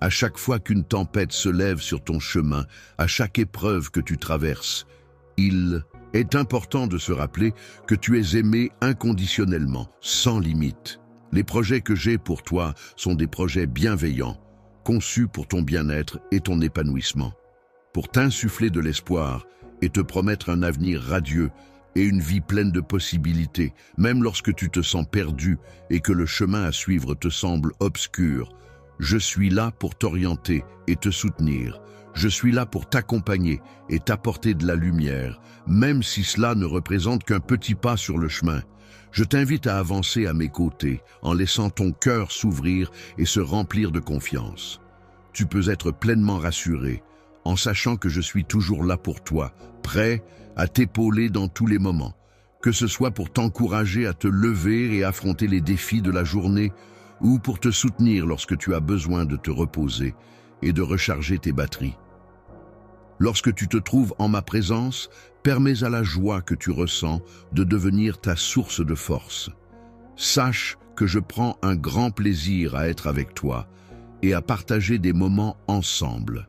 À chaque fois qu'une tempête se lève sur ton chemin, à chaque épreuve que tu traverses, il est important de se rappeler que tu es aimé inconditionnellement, sans limite. Les projets que j'ai pour toi sont des projets bienveillants, conçus pour ton bien-être et ton épanouissement, pour t'insuffler de l'espoir et te promettre un avenir radieux et une vie pleine de possibilités, même lorsque tu te sens perdu et que le chemin à suivre te semble obscur. Je suis là pour t'orienter et te soutenir. Je suis là pour t'accompagner et t'apporter de la lumière, même si cela ne représente qu'un petit pas sur le chemin. Je t'invite à avancer à mes côtés, en laissant ton cœur s'ouvrir et se remplir de confiance. Tu peux être pleinement rassuré, en sachant que je suis toujours là pour toi, prêt à t'épauler dans tous les moments, que ce soit pour t'encourager à te lever et affronter les défis de la journée, ou pour te soutenir lorsque tu as besoin de te reposer et de recharger tes batteries. Lorsque tu te trouves en ma présence, permets à la joie que tu ressens de devenir ta source de force. Sache que je prends un grand plaisir à être avec toi et à partager des moments ensemble.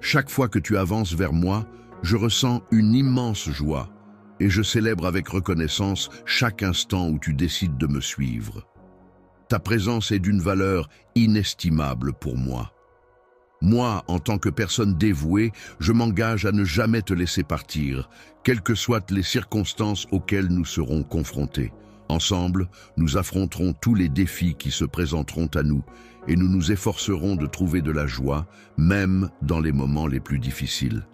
Chaque fois que tu avances vers moi, je ressens une immense joie et je célèbre avec reconnaissance chaque instant où tu décides de me suivre. Ta présence est d'une valeur inestimable pour moi. Moi, en tant que personne dévouée, je m'engage à ne jamais te laisser partir, quelles que soient les circonstances auxquelles nous serons confrontés. Ensemble, nous affronterons tous les défis qui se présenteront à nous et nous nous efforcerons de trouver de la joie, même dans les moments les plus difficiles.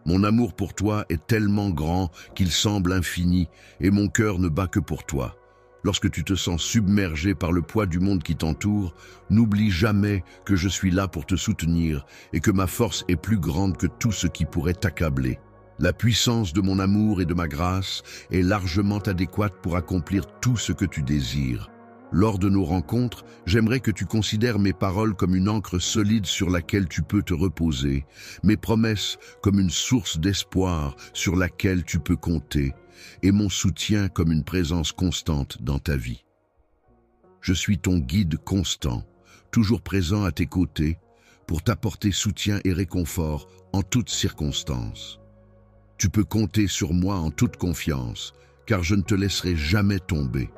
Mon amour pour toi est tellement grand qu'il semble infini et mon cœur ne bat que pour toi. Lorsque tu te sens submergé par le poids du monde qui t'entoure, n'oublie jamais que je suis là pour te soutenir et que ma force est plus grande que tout ce qui pourrait t'accabler. La puissance de mon amour et de ma grâce est largement adéquate pour accomplir tout ce que tu désires. Lors de nos rencontres, j'aimerais que tu considères mes paroles comme une ancre solide sur laquelle tu peux te reposer, mes promesses comme une source d'espoir sur laquelle tu peux compter, et mon soutien comme une présence constante dans ta vie. Je suis ton guide constant, toujours présent à tes côtés, pour t'apporter soutien et réconfort en toutes circonstances. Tu peux compter sur moi en toute confiance, car je ne te laisserai jamais tomber.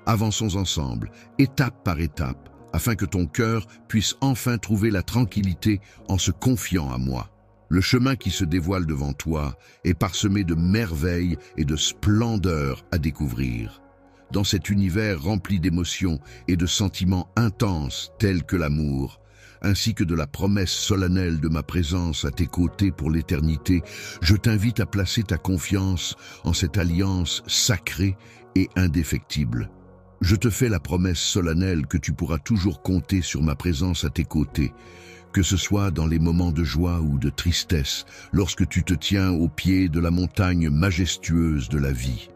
Avançons ensemble, étape par étape, afin que ton cœur puisse enfin trouver la tranquillité en se confiant à moi. Le chemin qui se dévoile devant toi est parsemé de merveilles et de splendeurs à découvrir. Dans cet univers rempli d'émotions et de sentiments intenses tels que l'amour, ainsi que de la promesse solennelle de ma présence à tes côtés pour l'éternité, je t'invite à placer ta confiance en cette alliance sacrée et indéfectible. Je te fais la promesse solennelle que tu pourras toujours compter sur ma présence à tes côtés, que ce soit dans les moments de joie ou de tristesse, lorsque tu te tiens au pied de la montagne majestueuse de la vie.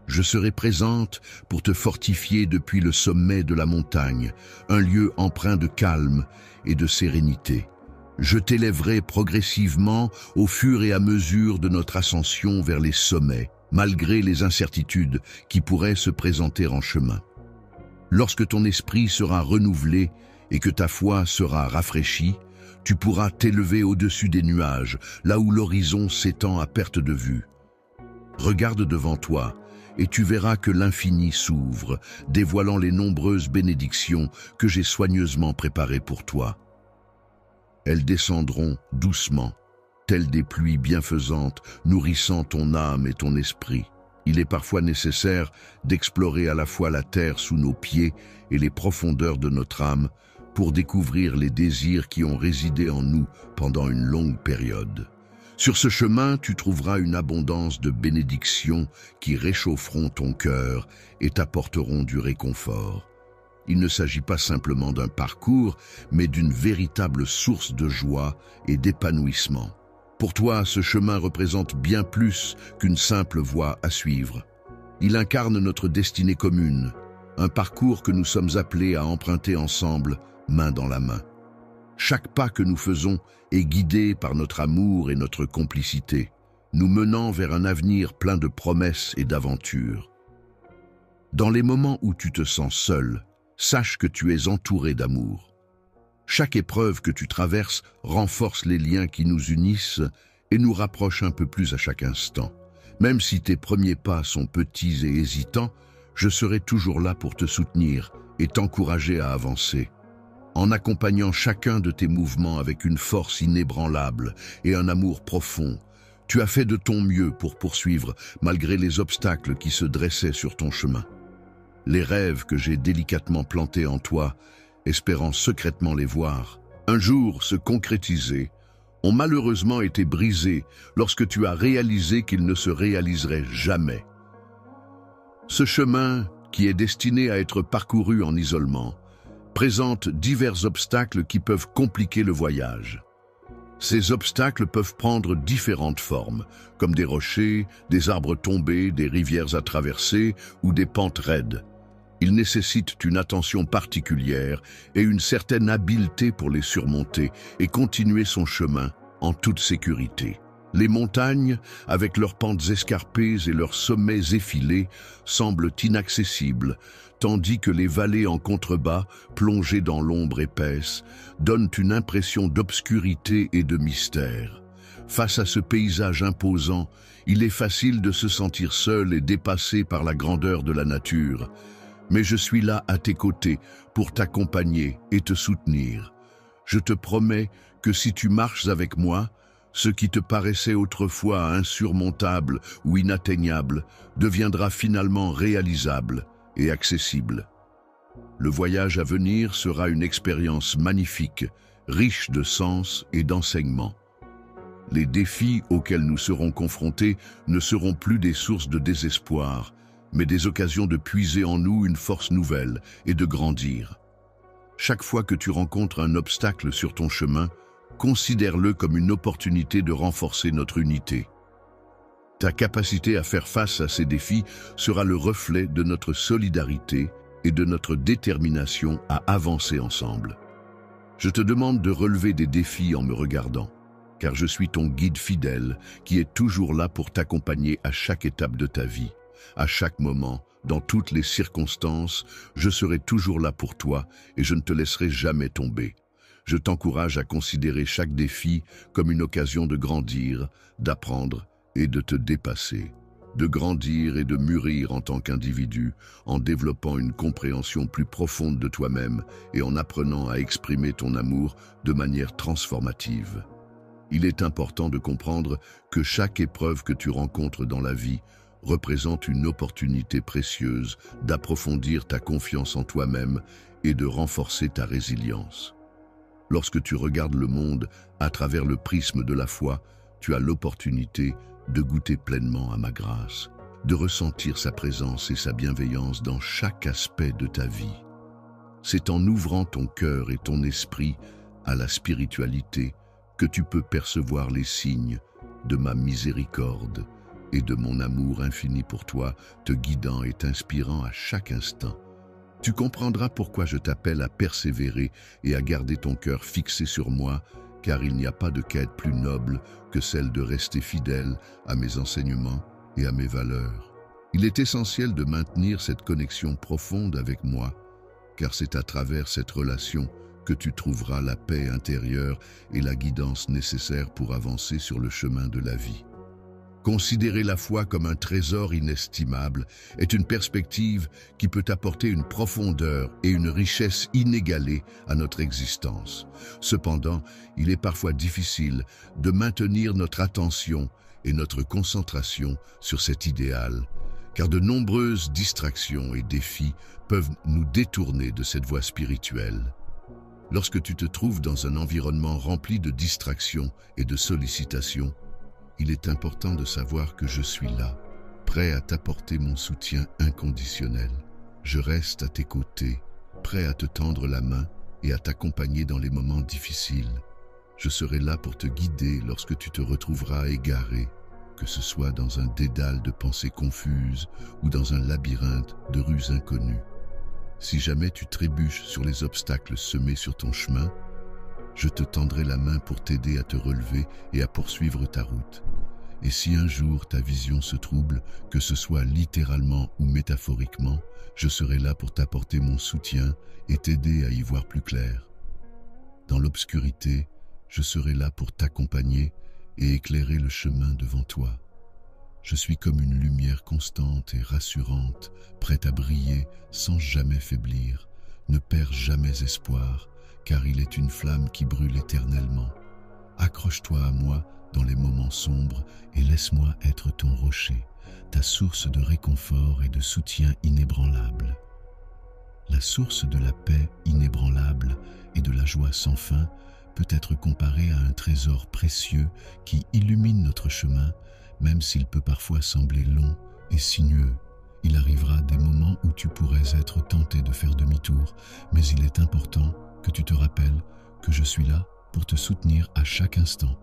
Je serai présente pour te fortifier depuis le sommet de la montagne, un lieu empreint de calme et de sérénité. Je t'élèverai progressivement au fur et à mesure de notre ascension vers les sommets, malgré les incertitudes qui pourraient se présenter en chemin. Lorsque ton esprit sera renouvelé et que ta foi sera rafraîchie, tu pourras t'élever au-dessus des nuages, là où l'horizon s'étend à perte de vue. Regarde devant toi, et tu verras que l'infini s'ouvre, dévoilant les nombreuses bénédictions que j'ai soigneusement préparées pour toi. Elles descendront doucement, telles des pluies bienfaisantes, nourrissant ton âme et ton esprit. Il est parfois nécessaire d'explorer à la fois la terre sous nos pieds et les profondeurs de notre âme pour découvrir les désirs qui ont résidé en nous pendant une longue période. Sur ce chemin, tu trouveras une abondance de bénédictions qui réchaufferont ton cœur et t'apporteront du réconfort. Il ne s'agit pas simplement d'un parcours, mais d'une véritable source de joie et d'épanouissement. Pour toi, ce chemin représente bien plus qu'une simple voie à suivre. Il incarne notre destinée commune, un parcours que nous sommes appelés à emprunter ensemble, main dans la main. Chaque pas que nous faisons est guidé par notre amour et notre complicité, nous menant vers un avenir plein de promesses et d'aventures. Dans les moments où tu te sens seul, sache que tu es entouré d'amour. Chaque épreuve que tu traverses renforce les liens qui nous unissent et nous rapproche un peu plus à chaque instant. Même si tes premiers pas sont petits et hésitants, je serai toujours là pour te soutenir et t'encourager à avancer. En accompagnant chacun de tes mouvements avec une force inébranlable et un amour profond, tu as fait de ton mieux pour poursuivre malgré les obstacles qui se dressaient sur ton chemin. Les rêves que j'ai délicatement plantés en toi, espérant secrètement les voir, un jour se concrétiser, ont malheureusement été brisés lorsque tu as réalisé qu'ils ne se réaliseraient jamais. Ce chemin, qui est destiné à être parcouru en isolement, présente divers obstacles qui peuvent compliquer le voyage. Ces obstacles peuvent prendre différentes formes, comme des rochers, des arbres tombés, des rivières à traverser ou des pentes raides. Ils nécessitent une attention particulière et une certaine habileté pour les surmonter et continuer son chemin en toute sécurité. Les montagnes, avec leurs pentes escarpées et leurs sommets effilés, semblent inaccessibles, tandis que les vallées en contrebas, plongées dans l'ombre épaisse, donnent une impression d'obscurité et de mystère. Face à ce paysage imposant, il est facile de se sentir seul et dépassé par la grandeur de la nature. Mais je suis là à tes côtés pour t'accompagner et te soutenir. Je te promets que si tu marches avec moi, ce qui te paraissait autrefois insurmontable ou inatteignable deviendra finalement réalisable et accessible. Le voyage à venir sera une expérience magnifique, riche de sens et d'enseignements. Les défis auxquels nous serons confrontés ne seront plus des sources de désespoir, mais des occasions de puiser en nous une force nouvelle et de grandir. Chaque fois que tu rencontres un obstacle sur ton chemin, considère-le comme une opportunité de renforcer notre unité. Ta capacité à faire face à ces défis sera le reflet de notre solidarité et de notre détermination à avancer ensemble. Je te demande de relever des défis en me regardant, car je suis ton guide fidèle qui est toujours là pour t'accompagner à chaque étape de ta vie. À chaque moment, dans toutes les circonstances, je serai toujours là pour toi et je ne te laisserai jamais tomber. Je t'encourage à considérer chaque défi comme une occasion de grandir, d'apprendre et de te dépasser, de grandir et de mûrir en tant qu'individu, en développant une compréhension plus profonde de toi-même et en apprenant à exprimer ton amour de manière transformative. Il est important de comprendre que chaque épreuve que tu rencontres dans la vie représente une opportunité précieuse d'approfondir ta confiance en toi-même et de renforcer ta résilience. Lorsque tu regardes le monde à travers le prisme de la foi, tu as l'opportunité de goûter pleinement à ma grâce, de ressentir sa présence et sa bienveillance dans chaque aspect de ta vie. C'est en ouvrant ton cœur et ton esprit à la spiritualité que tu peux percevoir les signes de ma miséricorde et de mon amour infini pour toi, te guidant et t'inspirant à chaque instant. Tu comprendras pourquoi je t'appelle à persévérer et à garder ton cœur fixé sur moi, car il n'y a pas de quête plus noble que celle de rester fidèle à mes enseignements et à mes valeurs. Il est essentiel de maintenir cette connexion profonde avec moi, car c'est à travers cette relation que tu trouveras la paix intérieure et la guidance nécessaire pour avancer sur le chemin de la vie. Considérer la foi comme un trésor inestimable est une perspective qui peut apporter une profondeur et une richesse inégalées à notre existence. Cependant, il est parfois difficile de maintenir notre attention et notre concentration sur cet idéal, car de nombreuses distractions et défis peuvent nous détourner de cette voie spirituelle. Lorsque tu te trouves dans un environnement rempli de distractions et de sollicitations, il est important de savoir que je suis là, prêt à t'apporter mon soutien inconditionnel. Je reste à tes côtés, prêt à te tendre la main et à t'accompagner dans les moments difficiles. Je serai là pour te guider lorsque tu te retrouveras égaré, que ce soit dans un dédale de pensées confuses ou dans un labyrinthe de rues inconnues. Si jamais tu trébuches sur les obstacles semés sur ton chemin, je te tendrai la main pour t'aider à te relever et à poursuivre ta route. Et si un jour ta vision se trouble, que ce soit littéralement ou métaphoriquement, je serai là pour t'apporter mon soutien et t'aider à y voir plus clair. Dans l'obscurité, je serai là pour t'accompagner et éclairer le chemin devant toi. Je suis comme une lumière constante et rassurante, prête à briller sans jamais faiblir. Ne perds jamais espoir, car il est une flamme qui brûle éternellement. Accroche-toi à moi dans les moments sombres et laisse-moi être ton rocher, ta source de réconfort et de soutien inébranlable. La source de la paix inébranlable et de la joie sans fin peut être comparée à un trésor précieux qui illumine notre chemin, même s'il peut parfois sembler long et sinueux. Il arrivera des moments où tu pourrais être tenté de faire demi-tour, mais il est important que tu te rappelles que je suis là pour te soutenir à chaque instant,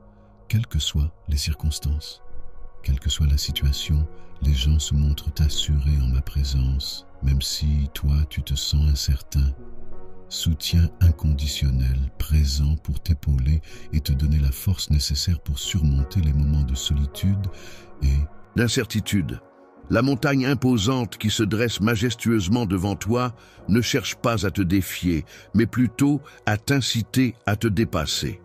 quelles que soient les circonstances. Quelle que soit la situation, les gens se montrent assurés en ma présence, même si toi tu te sens incertain. Soutien inconditionnel, présent pour t'épauler et te donner la force nécessaire pour surmonter les moments de solitude et d'incertitude. La montagne imposante qui se dresse majestueusement devant toi ne cherche pas à te défier, mais plutôt à t'inciter à te dépasser.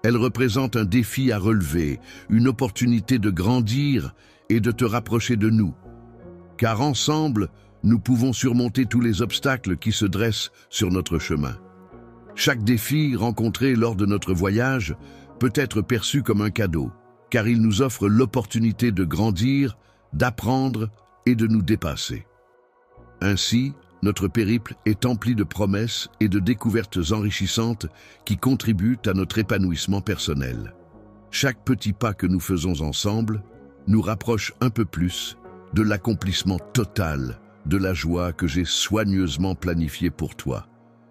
Elle représente un défi à relever, une opportunité de grandir et de te rapprocher de nous. Car ensemble, nous pouvons surmonter tous les obstacles qui se dressent sur notre chemin. Chaque défi rencontré lors de notre voyage peut être perçu comme un cadeau, car il nous offre l'opportunité de grandir, d'apprendre et de nous dépasser. Ainsi, notre périple est empli de promesses et de découvertes enrichissantes qui contribuent à notre épanouissement personnel. Chaque petit pas que nous faisons ensemble nous rapproche un peu plus de l'accomplissement total de la joie que j'ai soigneusement planifiée pour toi.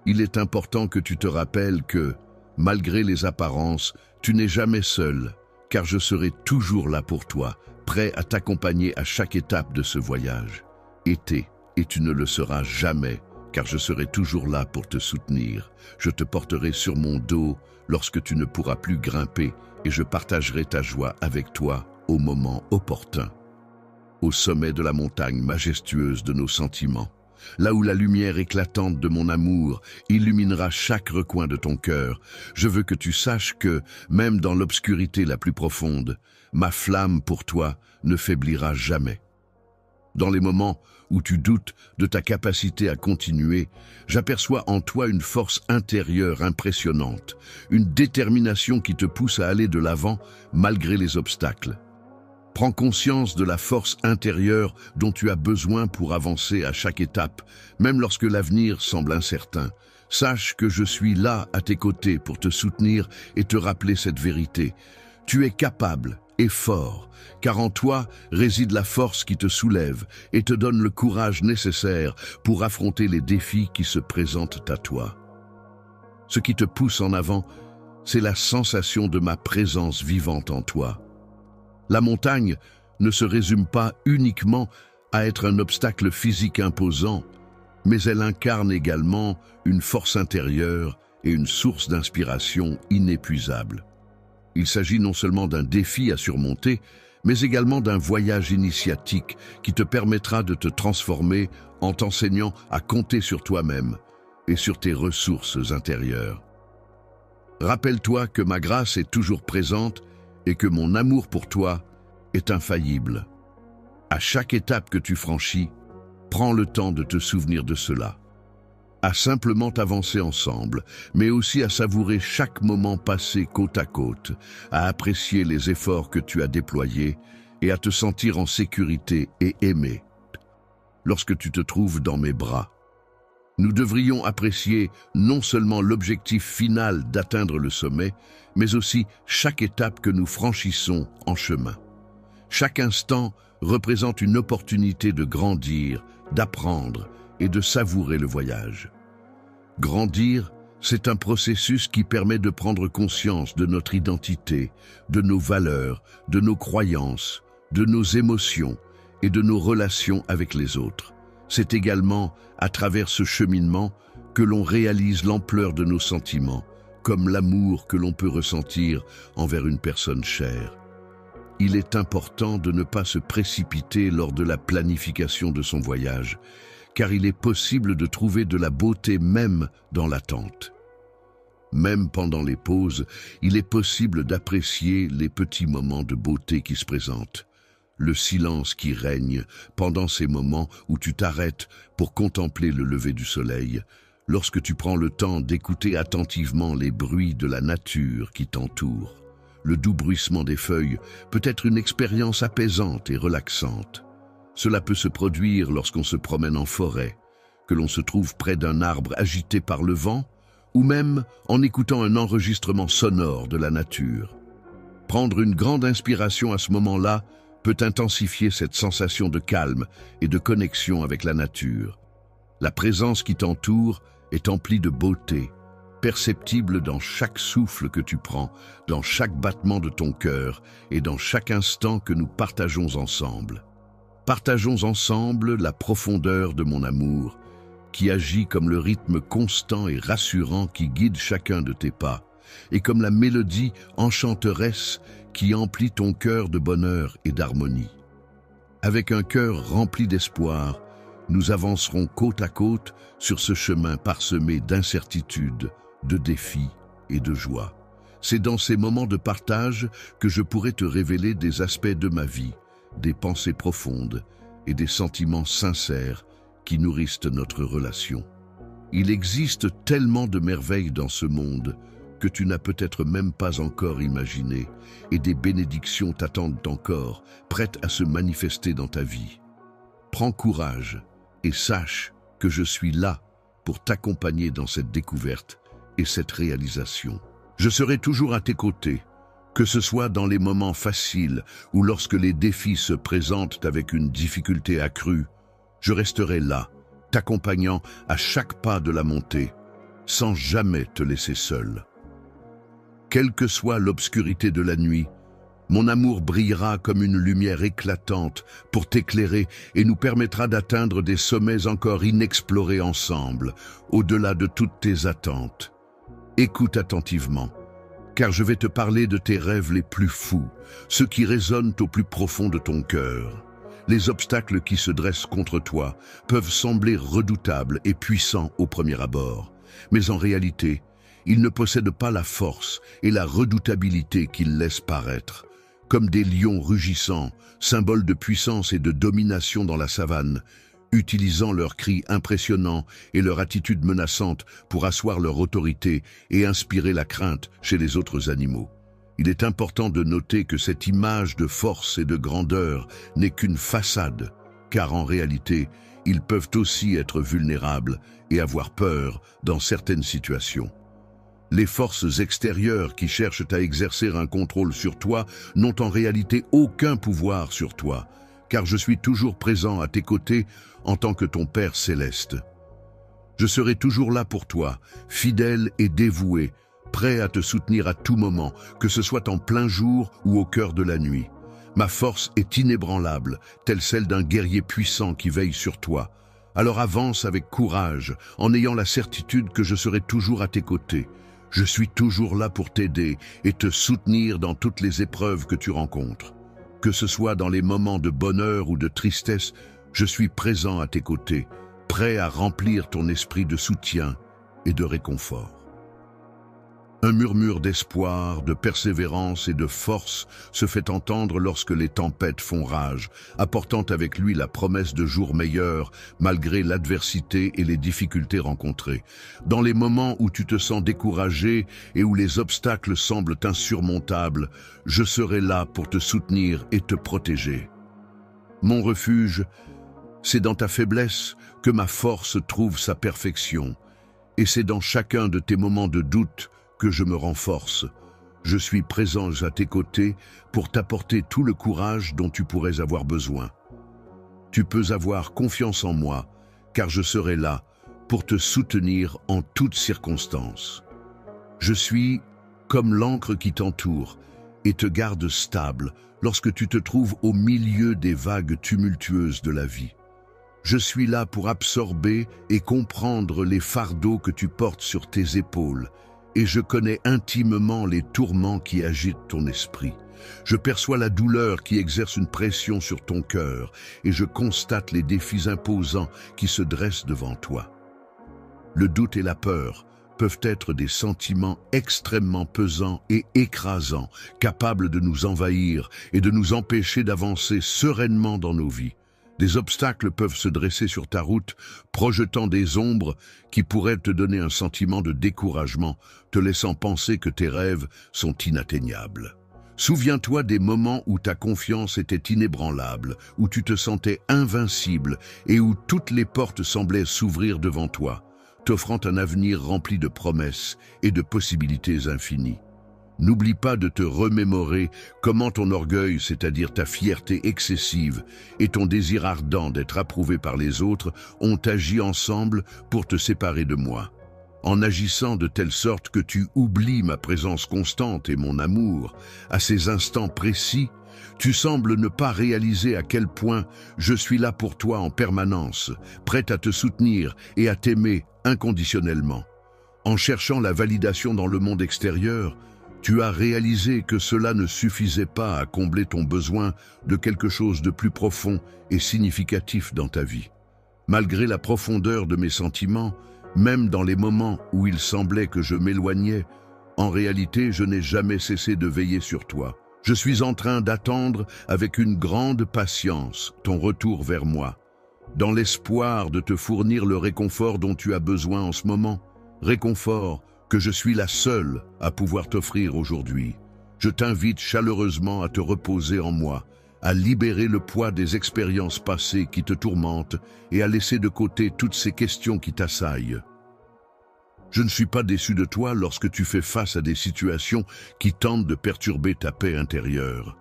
Il est important que tu te rappelles que, malgré les apparences, tu n'es jamais seul, car je serai toujours là pour toi, prêt à t'accompagner à chaque étape de ce voyage. Et tu ne le seras jamais, car je serai toujours là pour te soutenir. Je te porterai sur mon dos lorsque tu ne pourras plus grimper et je partagerai ta joie avec toi au moment opportun. Au sommet de la montagne majestueuse de nos sentiments, là où la lumière éclatante de mon amour illuminera chaque recoin de ton cœur, je veux que tu saches que, même dans l'obscurité la plus profonde, ma flamme pour toi ne faiblira jamais. Dans les moments où tu doutes de ta capacité à continuer, j'aperçois en toi une force intérieure impressionnante, une détermination qui te pousse à aller de l'avant malgré les obstacles. Prends conscience de la force intérieure dont tu as besoin pour avancer à chaque étape, même lorsque l'avenir semble incertain. Sache que je suis là à tes côtés pour te soutenir et te rappeler cette vérité. Tu es capable et fort, car en toi réside la force qui te soulève et te donne le courage nécessaire pour affronter les défis qui se présentent à toi. Ce qui te pousse en avant, c'est la sensation de ma présence vivante en toi. La montagne ne se résume pas uniquement à être un obstacle physique imposant, mais elle incarne également une force intérieure et une source d'inspiration inépuisable. Il s'agit non seulement d'un défi à surmonter, mais également d'un voyage initiatique qui te permettra de te transformer en t'enseignant à compter sur toi-même, et sur tes ressources intérieures. Rappelle-toi que ma grâce est toujours présente et que mon amour pour toi est infaillible. À chaque étape que tu franchis, prends le temps de te souvenir de cela. À simplement avancer ensemble, mais aussi à savourer chaque moment passé côte à côte, à apprécier les efforts que tu as déployés et à te sentir en sécurité et aimé lorsque tu te trouves dans mes bras. Nous devrions apprécier non seulement l'objectif final d'atteindre le sommet, mais aussi chaque étape que nous franchissons en chemin. Chaque instant représente une opportunité de grandir, d'apprendre et de savourer le voyage. Grandir, c'est un processus qui permet de prendre conscience de notre identité, de nos valeurs, de nos croyances, de nos émotions et de nos relations avec les autres. C'est également à travers ce cheminement que l'on réalise l'ampleur de nos sentiments, comme l'amour que l'on peut ressentir envers une personne chère. Il est important de ne pas se précipiter lors de la planification de son voyage, car il est possible de trouver de la beauté même dans l'attente. Même pendant les pauses, il est possible d'apprécier les petits moments de beauté qui se présentent. Le silence qui règne pendant ces moments où tu t'arrêtes pour contempler le lever du soleil, lorsque tu prends le temps d'écouter attentivement les bruits de la nature qui t'entoure. Le doux bruissement des feuilles peut être une expérience apaisante et relaxante. Cela peut se produire lorsqu'on se promène en forêt, que l'on se trouve près d'un arbre agité par le vent, ou même en écoutant un enregistrement sonore de la nature. Prendre une grande inspiration à ce moment-là peut intensifier cette sensation de calme et de connexion avec la nature. La présence qui t'entoure est emplie de beauté, perceptible dans chaque souffle que tu prends, dans chaque battement de ton cœur et dans chaque instant que nous partageons ensemble. Partageons ensemble la profondeur de mon amour, qui agit comme le rythme constant et rassurant qui guide chacun de tes pas, et comme la mélodie enchanteresse qui emplit ton cœur de bonheur et d'harmonie. Avec un cœur rempli d'espoir, nous avancerons côte à côte sur ce chemin parsemé d'incertitudes, de défis et de joie. C'est dans ces moments de partage que je pourrai te révéler des aspects de ma vie, des pensées profondes et des sentiments sincères qui nourrissent notre relation. Il existe tellement de merveilles dans ce monde que tu n'as peut-être même pas encore imaginé, et des bénédictions t'attendent encore, prêtes à se manifester dans ta vie. Prends courage et sache que je suis là pour t'accompagner dans cette découverte et cette réalisation. Je serai toujours à tes côtés, que ce soit dans les moments faciles ou lorsque les défis se présentent avec une difficulté accrue. Je resterai là, t'accompagnant à chaque pas de la montée, sans jamais te laisser seul. Quelle que soit l'obscurité de la nuit, mon amour brillera comme une lumière éclatante pour t'éclairer et nous permettra d'atteindre des sommets encore inexplorés ensemble, au-delà de toutes tes attentes. Écoute attentivement, car je vais te parler de tes rêves les plus fous, ceux qui résonnent au plus profond de ton cœur. Les obstacles qui se dressent contre toi peuvent sembler redoutables et puissants au premier abord, mais en réalité, ils ne possèdent pas la force et la redoutabilité qu'ils laissent paraître. Comme des lions rugissants, symboles de puissance et de domination dans la savane, utilisant leurs cris impressionnants et leur attitude menaçante pour asseoir leur autorité et inspirer la crainte chez les autres animaux. Il est important de noter que cette image de force et de grandeur n'est qu'une façade, car en réalité, ils peuvent aussi être vulnérables et avoir peur dans certaines situations. Les forces extérieures qui cherchent à exercer un contrôle sur toi n'ont en réalité aucun pouvoir sur toi, car je suis toujours présent à tes côtés en tant que ton Père céleste. Je serai toujours là pour toi, fidèle et dévoué, prêt à te soutenir à tout moment, que ce soit en plein jour ou au cœur de la nuit. Ma force est inébranlable, telle celle d'un guerrier puissant qui veille sur toi. Alors avance avec courage, en ayant la certitude que je serai toujours à tes côtés. Je suis toujours là pour t'aider et te soutenir dans toutes les épreuves que tu rencontres. Que ce soit dans les moments de bonheur ou de tristesse, je suis présent à tes côtés, prêt à remplir ton esprit de soutien et de réconfort. Un murmure d'espoir, de persévérance et de force se fait entendre lorsque les tempêtes font rage, apportant avec lui la promesse de jours meilleurs malgré l'adversité et les difficultés rencontrées. Dans les moments où tu te sens découragé et où les obstacles semblent insurmontables, je serai là pour te soutenir et te protéger. Mon refuge, c'est dans ta faiblesse que ma force trouve sa perfection, et c'est dans chacun de tes moments de doute que je me renforce. Je suis présent à tes côtés pour t'apporter tout le courage dont tu pourrais avoir besoin. Tu peux avoir confiance en moi, car je serai là pour te soutenir en toutes circonstances. Je suis comme l'encre qui t'entoure et te garde stable lorsque tu te trouves au milieu des vagues tumultueuses de la vie. Je suis là pour absorber et comprendre les fardeaux que tu portes sur tes épaules, et je connais intimement les tourments qui agitent ton esprit. Je perçois la douleur qui exerce une pression sur ton cœur, et je constate les défis imposants qui se dressent devant toi. Le doute et la peur peuvent être des sentiments extrêmement pesants et écrasants, capables de nous envahir et de nous empêcher d'avancer sereinement dans nos vies. Des obstacles peuvent se dresser sur ta route, projetant des ombres qui pourraient te donner un sentiment de découragement, te laissant penser que tes rêves sont inatteignables. Souviens-toi des moments où ta confiance était inébranlable, où tu te sentais invincible et où toutes les portes semblaient s'ouvrir devant toi, t'offrant un avenir rempli de promesses et de possibilités infinies. N'oublie pas de te remémorer comment ton orgueil, c'est-à-dire ta fierté excessive, et ton désir ardent d'être approuvé par les autres ont agi ensemble pour te séparer de moi. En agissant de telle sorte que tu oublies ma présence constante et mon amour, à ces instants précis, tu sembles ne pas réaliser à quel point je suis là pour toi en permanence, prêt à te soutenir et à t'aimer inconditionnellement. En cherchant la validation dans le monde extérieur, tu as réalisé que cela ne suffisait pas à combler ton besoin de quelque chose de plus profond et significatif dans ta vie. Malgré la profondeur de mes sentiments, même dans les moments où il semblait que je m'éloignais, en réalité, je n'ai jamais cessé de veiller sur toi. Je suis en train d'attendre avec une grande patience ton retour vers moi, dans l'espoir de te fournir le réconfort dont tu as besoin en ce moment, réconfort que je suis la seule à pouvoir t'offrir aujourd'hui. Je t'invite chaleureusement à te reposer en moi, à libérer le poids des expériences passées qui te tourmentent et à laisser de côté toutes ces questions qui t'assaillent. Je ne suis pas déçu de toi lorsque tu fais face à des situations qui tentent de perturber ta paix intérieure.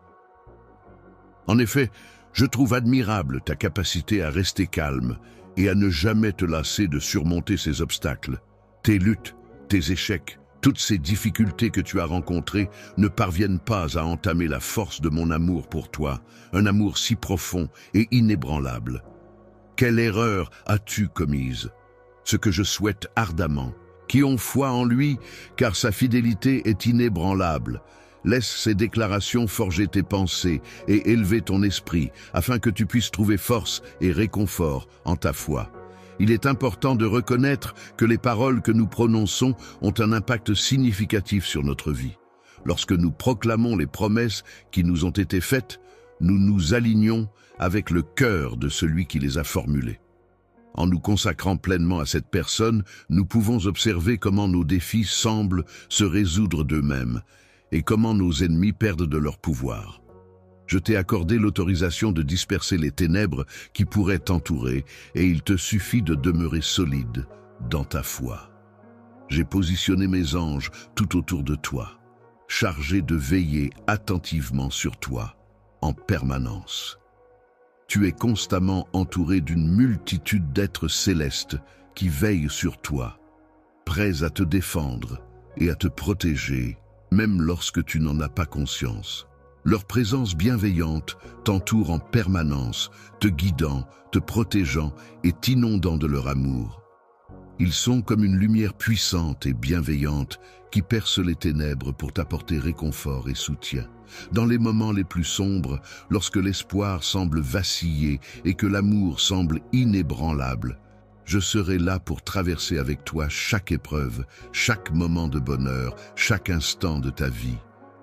En effet, je trouve admirable ta capacité à rester calme et à ne jamais te lasser de surmonter ces obstacles. Tes luttes, tes échecs, toutes ces difficultés que tu as rencontrées ne parviennent pas à entamer la force de mon amour pour toi, un amour si profond et inébranlable. Quelle erreur as-tu commise? Ce que je souhaite ardemment, qui ont foi en lui, car sa fidélité est inébranlable. Laisse ces déclarations forger tes pensées et élever ton esprit, afin que tu puisses trouver force et réconfort en ta foi. Il est important de reconnaître que les paroles que nous prononçons ont un impact significatif sur notre vie. Lorsque nous proclamons les promesses qui nous ont été faites, nous nous alignons avec le cœur de celui qui les a formulées. En nous consacrant pleinement à cette personne, nous pouvons observer comment nos défis semblent se résoudre d'eux-mêmes et comment nos ennemis perdent de leur pouvoir. Je t'ai accordé l'autorisation de disperser les ténèbres qui pourraient t'entourer, et il te suffit de demeurer solide dans ta foi. J'ai positionné mes anges tout autour de toi, chargés de veiller attentivement sur toi, en permanence. Tu es constamment entouré d'une multitude d'êtres célestes qui veillent sur toi, prêts à te défendre et à te protéger, même lorsque tu n'en as pas conscience. Leur présence bienveillante t'entoure en permanence, te guidant, te protégeant et t'inondant de leur amour. Ils sont comme une lumière puissante et bienveillante qui perce les ténèbres pour t'apporter réconfort et soutien. Dans les moments les plus sombres, lorsque l'espoir semble vaciller et que l'amour semble inébranlable, Je serai là pour traverser avec toi chaque épreuve, chaque moment de bonheur, chaque instant de ta vie.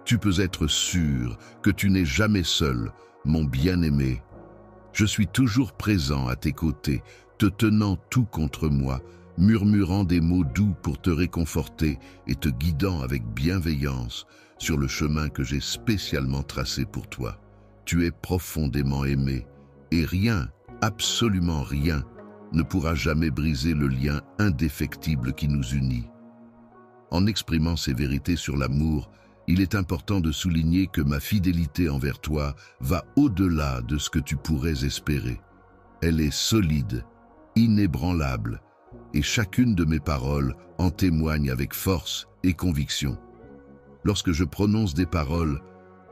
Tu peux être sûr que tu n'es jamais seul, mon bien-aimé. Je suis toujours présent à tes côtés, te tenant tout contre moi, murmurant des mots doux pour te réconforter et te guidant avec bienveillance sur le chemin que j'ai spécialement tracé pour toi. Tu es profondément aimé et rien, absolument rien, ne pourra jamais briser le lien indéfectible qui nous unit. En exprimant ces vérités sur l'amour, il est important de souligner que ma fidélité envers toi va au-delà de ce que tu pourrais espérer. Elle est solide, inébranlable, et chacune de mes paroles en témoigne avec force et conviction. Lorsque je prononce des paroles,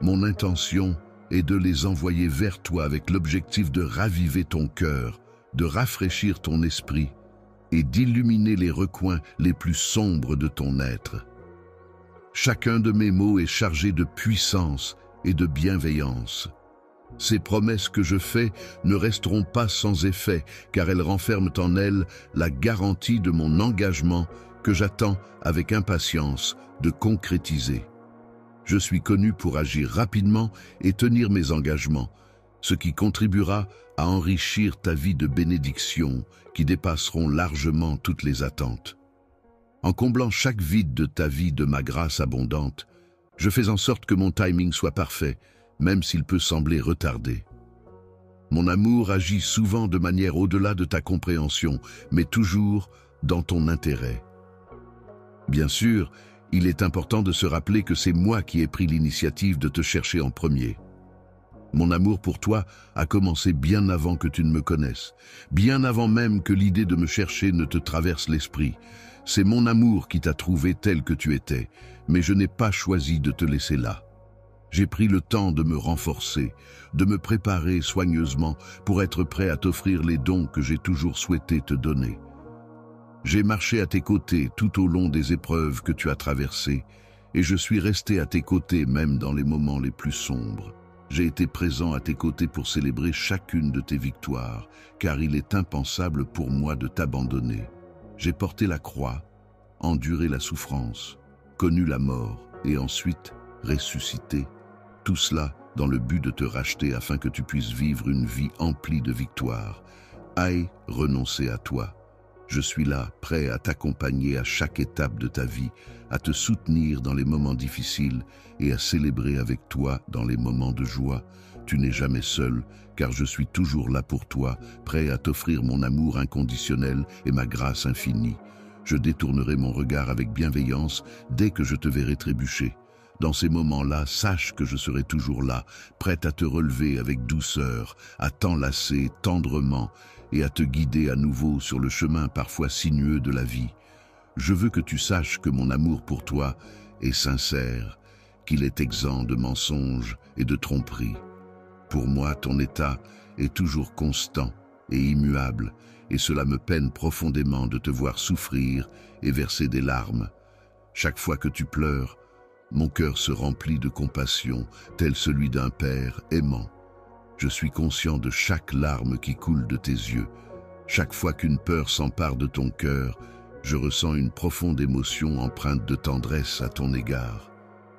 mon intention est de les envoyer vers toi avec l'objectif de raviver ton cœur, de rafraîchir ton esprit et d'illuminer les recoins les plus sombres de ton être. Chacun de mes mots est chargé de puissance et de bienveillance. Ces promesses que je fais ne resteront pas sans effet, car elles renferment en elles la garantie de mon engagement que j'attends avec impatience de concrétiser. Je suis connu pour agir rapidement et tenir mes engagements, ce qui contribuera à enrichir ta vie de bénédictions qui dépasseront largement toutes les attentes. En comblant chaque vide de ta vie de ma grâce abondante, je fais en sorte que mon timing soit parfait, même s'il peut sembler retardé. Mon amour agit souvent de manière au-delà de ta compréhension, mais toujours dans ton intérêt. Bien sûr, il est important de se rappeler que c'est moi qui ai pris l'initiative de te chercher en premier. Mon amour pour toi a commencé bien avant que tu ne me connaisses, bien avant même que l'idée de me chercher ne te traverse l'esprit. C'est mon amour qui t'a trouvé tel que tu étais, mais je n'ai pas choisi de te laisser là. J'ai pris le temps de me renforcer, de me préparer soigneusement pour être prêt à t'offrir les dons que j'ai toujours souhaité te donner. J'ai marché à tes côtés tout au long des épreuves que tu as traversées, et je suis resté à tes côtés même dans les moments les plus sombres. J'ai été présent à tes côtés pour célébrer chacune de tes victoires, car il est impensable pour moi de t'abandonner. J'ai porté la croix, enduré la souffrance, connu la mort et ensuite ressuscité. Tout cela dans le but de te racheter afin que tu puisses vivre une vie emplie de victoires. Aie renoncé à toi. Je suis là, prêt à t'accompagner à chaque étape de ta vie, à te soutenir dans les moments difficiles et à célébrer avec toi dans les moments de joie. Tu n'es jamais seul, car je suis toujours là pour toi, prêt à t'offrir mon amour inconditionnel et ma grâce infinie. Je détournerai mon regard avec bienveillance dès que je te verrai trébucher. Dans ces moments-là, sache que je serai toujours là, prête à te relever avec douceur, à t'enlacer tendrement et à te guider à nouveau sur le chemin parfois sinueux de la vie. Je veux que tu saches que mon amour pour toi est sincère, qu'il est exempt de mensonges et de tromperies. Pour moi, ton état est toujours constant et immuable, et cela me peine profondément de te voir souffrir et verser des larmes. Chaque fois que tu pleures, mon cœur se remplit de compassion, tel celui d'un père aimant. Je suis conscient de chaque larme qui coule de tes yeux. Chaque fois qu'une peur s'empare de ton cœur, je ressens une profonde émotion empreinte de tendresse à ton égard.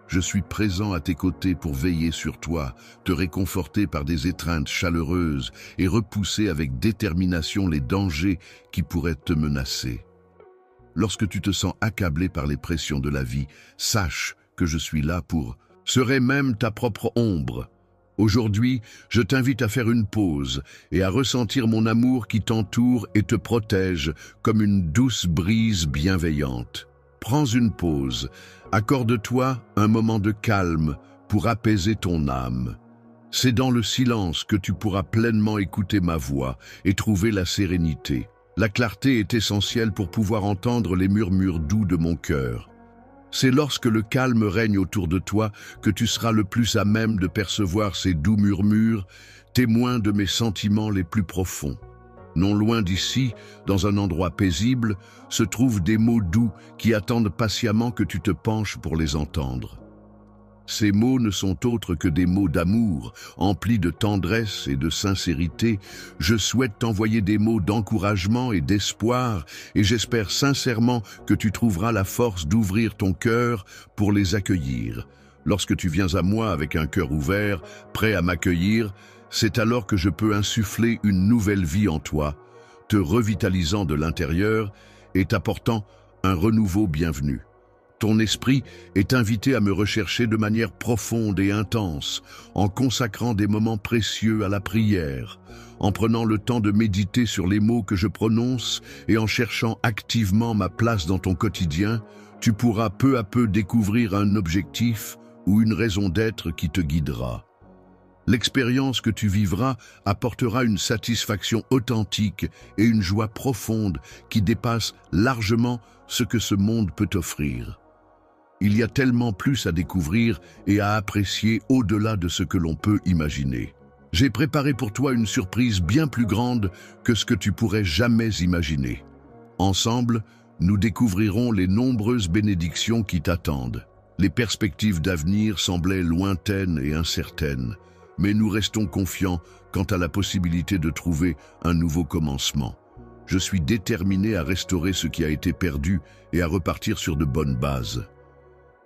Je suis présent à tes côtés pour veiller sur toi, te réconforter par des étreintes chaleureuses et repousser avec détermination les dangers qui pourraient te menacer. Lorsque tu te sens accablé par les pressions de la vie, sache que je suis là pour serai même ta propre ombre. Aujourd'hui, je t'invite à faire une pause et à ressentir mon amour qui t'entoure et te protège comme une douce brise bienveillante. Prends une pause, accorde-toi un moment de calme pour apaiser ton âme. C'est dans le silence que tu pourras pleinement écouter ma voix et trouver la sérénité. La clarté est essentielle pour pouvoir entendre les murmures doux de mon cœur. C'est lorsque le calme règne autour de toi que tu seras le plus à même de percevoir ces doux murmures, témoins de mes sentiments les plus profonds. Non loin d'ici, dans un endroit paisible, se trouvent des mots doux qui attendent patiemment que tu te penches pour les entendre. Ces mots ne sont autres que des mots d'amour, emplis de tendresse et de sincérité. Je souhaite t'envoyer des mots d'encouragement et d'espoir, et j'espère sincèrement que tu trouveras la force d'ouvrir ton cœur pour les accueillir. Lorsque tu viens à moi avec un cœur ouvert, prêt à m'accueillir, c'est alors que je peux insuffler une nouvelle vie en toi, te revitalisant de l'intérieur et t'apportant un renouveau bienvenu. Ton esprit est invité à me rechercher de manière profonde et intense, en consacrant des moments précieux à la prière, en prenant le temps de méditer sur les mots que je prononce et en cherchant activement ma place dans ton quotidien. Tu pourras peu à peu découvrir un objectif ou une raison d'être qui te guidera. L'expérience que tu vivras apportera une satisfaction authentique et une joie profonde qui dépasse largement ce que ce monde peut offrir. Il y a tellement plus à découvrir et à apprécier au-delà de ce que l'on peut imaginer. J'ai préparé pour toi une surprise bien plus grande que ce que tu pourrais jamais imaginer. Ensemble, nous découvrirons les nombreuses bénédictions qui t'attendent. Les perspectives d'avenir semblaient lointaines et incertaines, mais nous restons confiants quant à la possibilité de trouver un nouveau commencement. Je suis déterminé à restaurer ce qui a été perdu et à repartir sur de bonnes bases.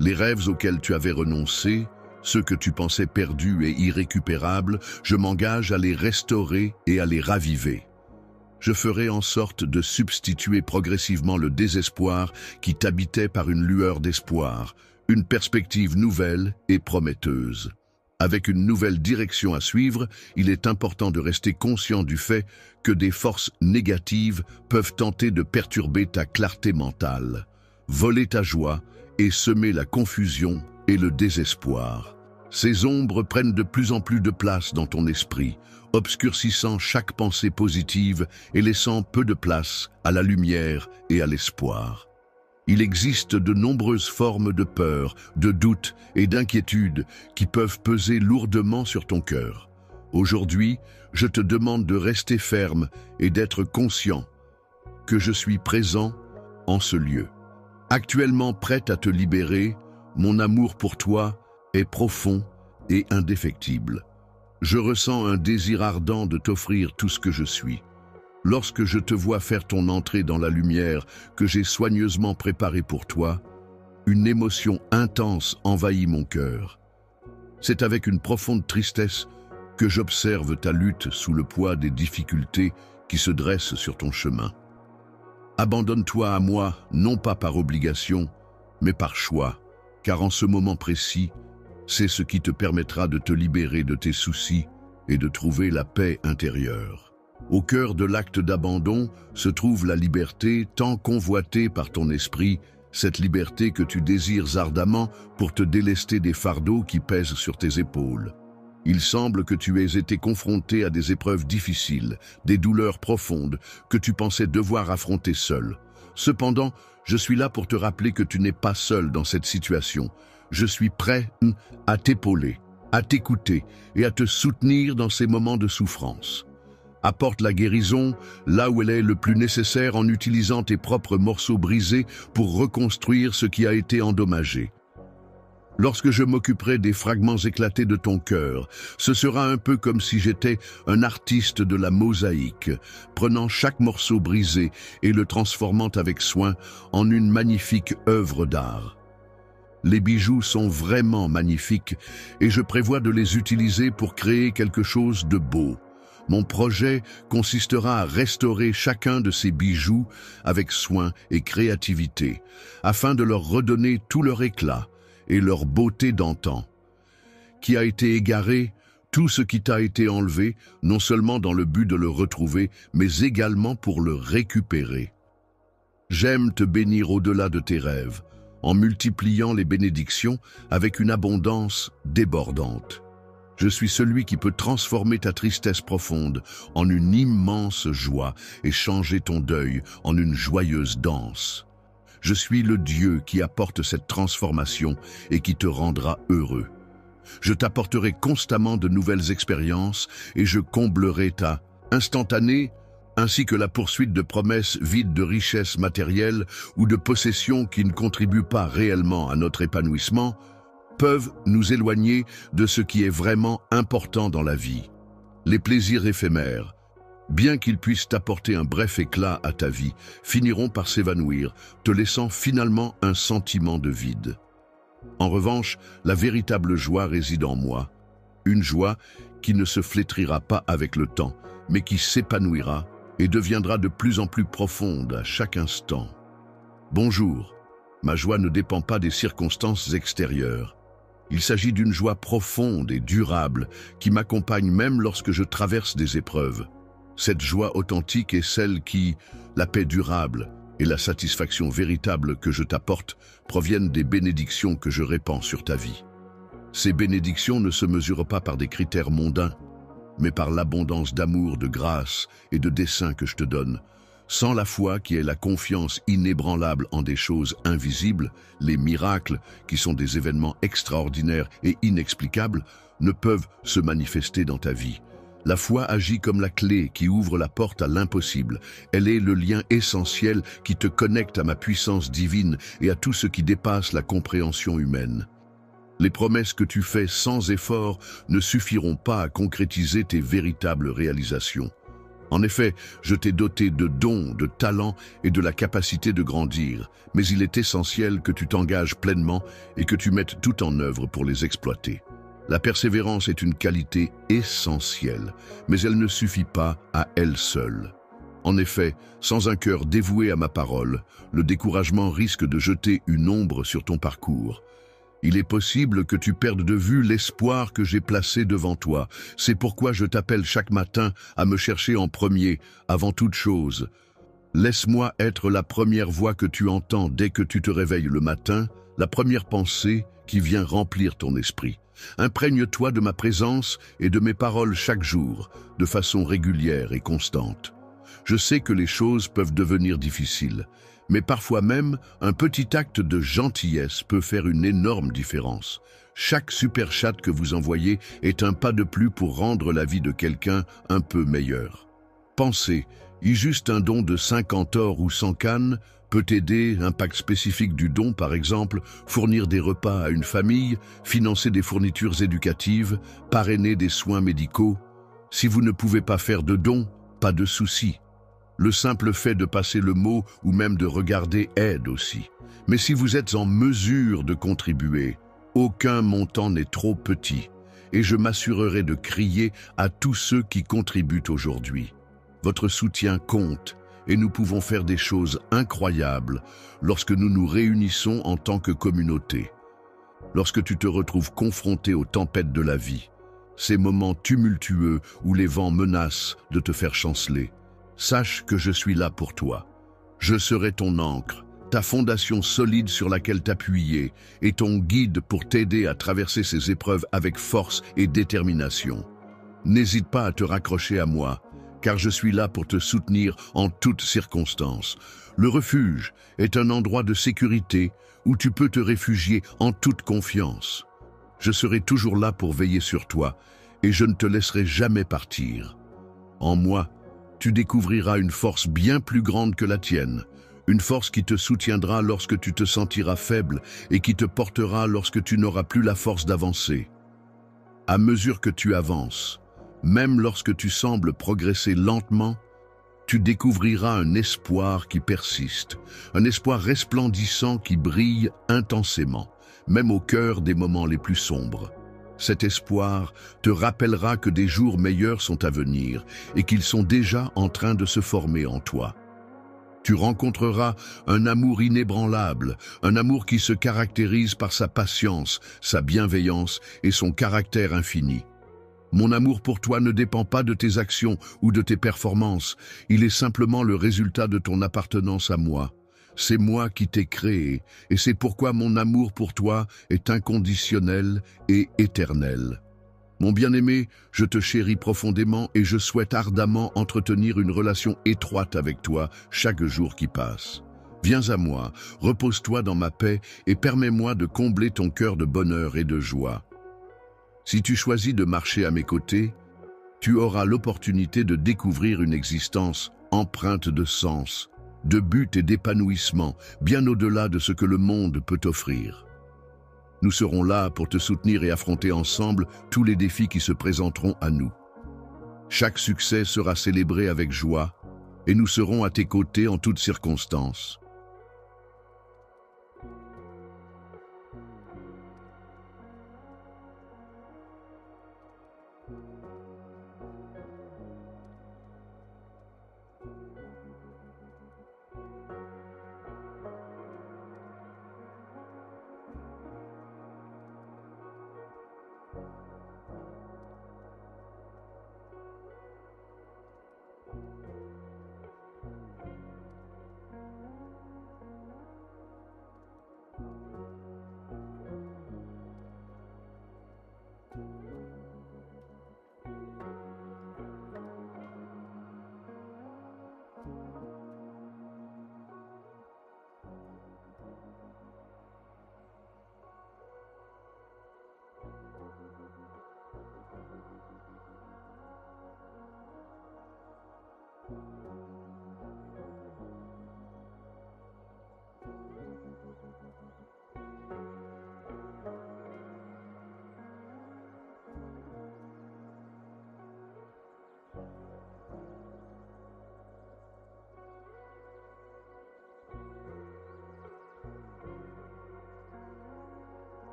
Les rêves auxquels tu avais renoncé, ceux que tu pensais perdus et irrécupérables, je m'engage à les restaurer et à les raviver. Je ferai en sorte de substituer progressivement le désespoir qui t'habitait par une lueur d'espoir, une perspective nouvelle et prometteuse. Avec une nouvelle direction à suivre, il est important de rester conscient du fait que des forces négatives peuvent tenter de perturber ta clarté mentale, voler ta joie et semer la confusion et le désespoir. Ces ombres prennent de plus en plus de place dans ton esprit, obscurcissant chaque pensée positive et laissant peu de place à la lumière et à l'espoir. Il existe de nombreuses formes de peur, de doute et d'inquiétude qui peuvent peser lourdement sur ton cœur. Aujourd'hui, je te demande de rester ferme et d'être conscient que je suis présent en ce lieu. Actuellement prête à te libérer, mon amour pour toi est profond et indéfectible. Je ressens un désir ardent de t'offrir tout ce que je suis. Lorsque je te vois faire ton entrée dans la lumière que j'ai soigneusement préparée pour toi, une émotion intense envahit mon cœur. C'est avec une profonde tristesse que j'observe ta lutte sous le poids des difficultés qui se dressent sur ton chemin. Abandonne-toi à moi, non pas par obligation, mais par choix, car en ce moment précis, c'est ce qui te permettra de te libérer de tes soucis et de trouver la paix intérieure. Au cœur de l'acte d'abandon se trouve la liberté tant convoitée par ton esprit, cette liberté que tu désires ardemment pour te délester des fardeaux qui pèsent sur tes épaules. Il semble que tu aies été confronté à des épreuves difficiles, des douleurs profondes que tu pensais devoir affronter seul. Cependant, je suis là pour te rappeler que tu n'es pas seul dans cette situation. Je suis prêt à t'épauler, à t'écouter et à te soutenir dans ces moments de souffrance. Apporte la guérison là où elle est le plus nécessaire en utilisant tes propres morceaux brisés pour reconstruire ce qui a été endommagé. Lorsque je m'occuperai des fragments éclatés de ton cœur, ce sera un peu comme si j'étais un artiste de la mosaïque, prenant chaque morceau brisé et le transformant avec soin en une magnifique œuvre d'art. Les bijoux sont vraiment magnifiques et je prévois de les utiliser pour créer quelque chose de beau. Mon projet consistera à restaurer chacun de ces bijoux avec soin et créativité, afin de leur redonner tout leur éclat et leur beauté d'antan. Qui a été égaré, tout ce qui t'a été enlevé, non seulement dans le but de le retrouver, mais également pour le récupérer. J'aime te bénir au-delà de tes rêves, en multipliant les bénédictions avec une abondance débordante. Je suis celui qui peut transformer ta tristesse profonde en une immense joie et changer ton deuil en une joyeuse danse. Je suis le Dieu qui apporte cette transformation et qui te rendra heureux. Je t'apporterai constamment de nouvelles expériences et je comblerai ta instantanée ainsi que la poursuite de promesses vides de richesses matérielles ou de possessions qui ne contribuent pas réellement à notre épanouissement. peuvent nous éloigner de ce qui est vraiment important dans la vie. Les plaisirs éphémères, bien qu'ils puissent t'apporter un bref éclat à ta vie, finiront par s'évanouir, te laissant finalement un sentiment de vide. En revanche, la véritable joie réside en moi, une joie qui ne se flétrira pas avec le temps, mais qui s'épanouira et deviendra de plus en plus profonde à chaque instant. Bonjour, ma joie ne dépend pas des circonstances extérieures. Il s'agit d'une joie profonde et durable qui m'accompagne même lorsque je traverse des épreuves. Cette joie authentique est celle qui, la paix durable et la satisfaction véritable que je t'apporte proviennent des bénédictions que je répands sur ta vie. Ces bénédictions ne se mesurent pas par des critères mondains, mais par l'abondance d'amour, de grâce et de dessein que je te donne. Sans la foi qui est la confiance inébranlable en des choses invisibles, les miracles, qui sont des événements extraordinaires et inexplicables, ne peuvent se manifester dans ta vie. La foi agit comme la clé qui ouvre la porte à l'impossible. Elle est le lien essentiel qui te connecte à ma puissance divine et à tout ce qui dépasse la compréhension humaine. Les promesses que tu fais sans effort ne suffiront pas à concrétiser tes véritables réalisations. En effet, je t'ai doté de dons, de talents et de la capacité de grandir, mais il est essentiel que tu t'engages pleinement et que tu mettes tout en œuvre pour les exploiter. La persévérance est une qualité essentielle, mais elle ne suffit pas à elle seule. En effet, sans un cœur dévoué à ma parole, le découragement risque de jeter une ombre sur ton parcours. Il est possible que tu perdes de vue l'espoir que j'ai placé devant toi. C'est pourquoi je t'appelle chaque matin à me chercher en premier, avant toute chose. Laisse-moi être la première voix que tu entends dès que tu te réveilles le matin, la première pensée qui vient remplir ton esprit. Imprègne-toi de ma présence et de mes paroles chaque jour, de façon régulière et constante. Je sais que les choses peuvent devenir difficiles, mais parfois même, un petit acte de gentillesse peut faire une énorme différence. Chaque super chat que vous envoyez est un pas de plus pour rendre la vie de quelqu'un un peu meilleure. Pensez, y juste un don de 50 ors ou 100 cannes peut aider, impact spécifique du don par exemple, fournir des repas à une famille, financer des fournitures éducatives, parrainer des soins médicaux. Si vous ne pouvez pas faire de dons, pas de souci. Le simple fait de passer le mot ou même de regarder aide aussi. Mais si vous êtes en mesure de contribuer, aucun montant n'est trop petit et je m'assurerai de crier à tous ceux qui contribuent aujourd'hui. Votre soutien compte et nous pouvons faire des choses incroyables lorsque nous nous réunissons en tant que communauté. Lorsque tu te retrouves confronté aux tempêtes de la vie, ces moments tumultueux où les vents menacent de te faire chanceler, sache que je suis là pour toi. Je serai ton ancre, ta fondation solide sur laquelle t'appuyer et ton guide pour t'aider à traverser ces épreuves avec force et détermination. N'hésite pas à te raccrocher à moi, car je suis là pour te soutenir en toutes circonstances. Le refuge est un endroit de sécurité où tu peux te réfugier en toute confiance. Je serai toujours là pour veiller sur toi et je ne te laisserai jamais partir. En moi, tu découvriras une force bien plus grande que la tienne, une force qui te soutiendra lorsque tu te sentiras faible et qui te portera lorsque tu n'auras plus la force d'avancer. À mesure que tu avances, même lorsque tu sembles progresser lentement, tu découvriras un espoir qui persiste, un espoir resplendissant qui brille intensément, même au cœur des moments les plus sombres. Cet espoir te rappellera que des jours meilleurs sont à venir et qu'ils sont déjà en train de se former en toi. Tu rencontreras un amour inébranlable, un amour qui se caractérise par sa patience, sa bienveillance et son caractère infini. Mon amour pour toi ne dépend pas de tes actions ou de tes performances, il est simplement le résultat de ton appartenance à moi. C'est moi qui t'ai créé, et c'est pourquoi mon amour pour toi est inconditionnel et éternel. Mon bien-aimé, je te chéris profondément et je souhaite ardemment entretenir une relation étroite avec toi chaque jour qui passe. Viens à moi, repose-toi dans ma paix et permets-moi de combler ton cœur de bonheur et de joie. Si tu choisis de marcher à mes côtés, tu auras l'opportunité de découvrir une existence empreinte de sens, de but et d'épanouissement, bien au-delà de ce que le monde peut offrir. Nous serons là pour te soutenir et affronter ensemble tous les défis qui se présenteront à nous. Chaque succès sera célébré avec joie et nous serons à tes côtés en toutes circonstances.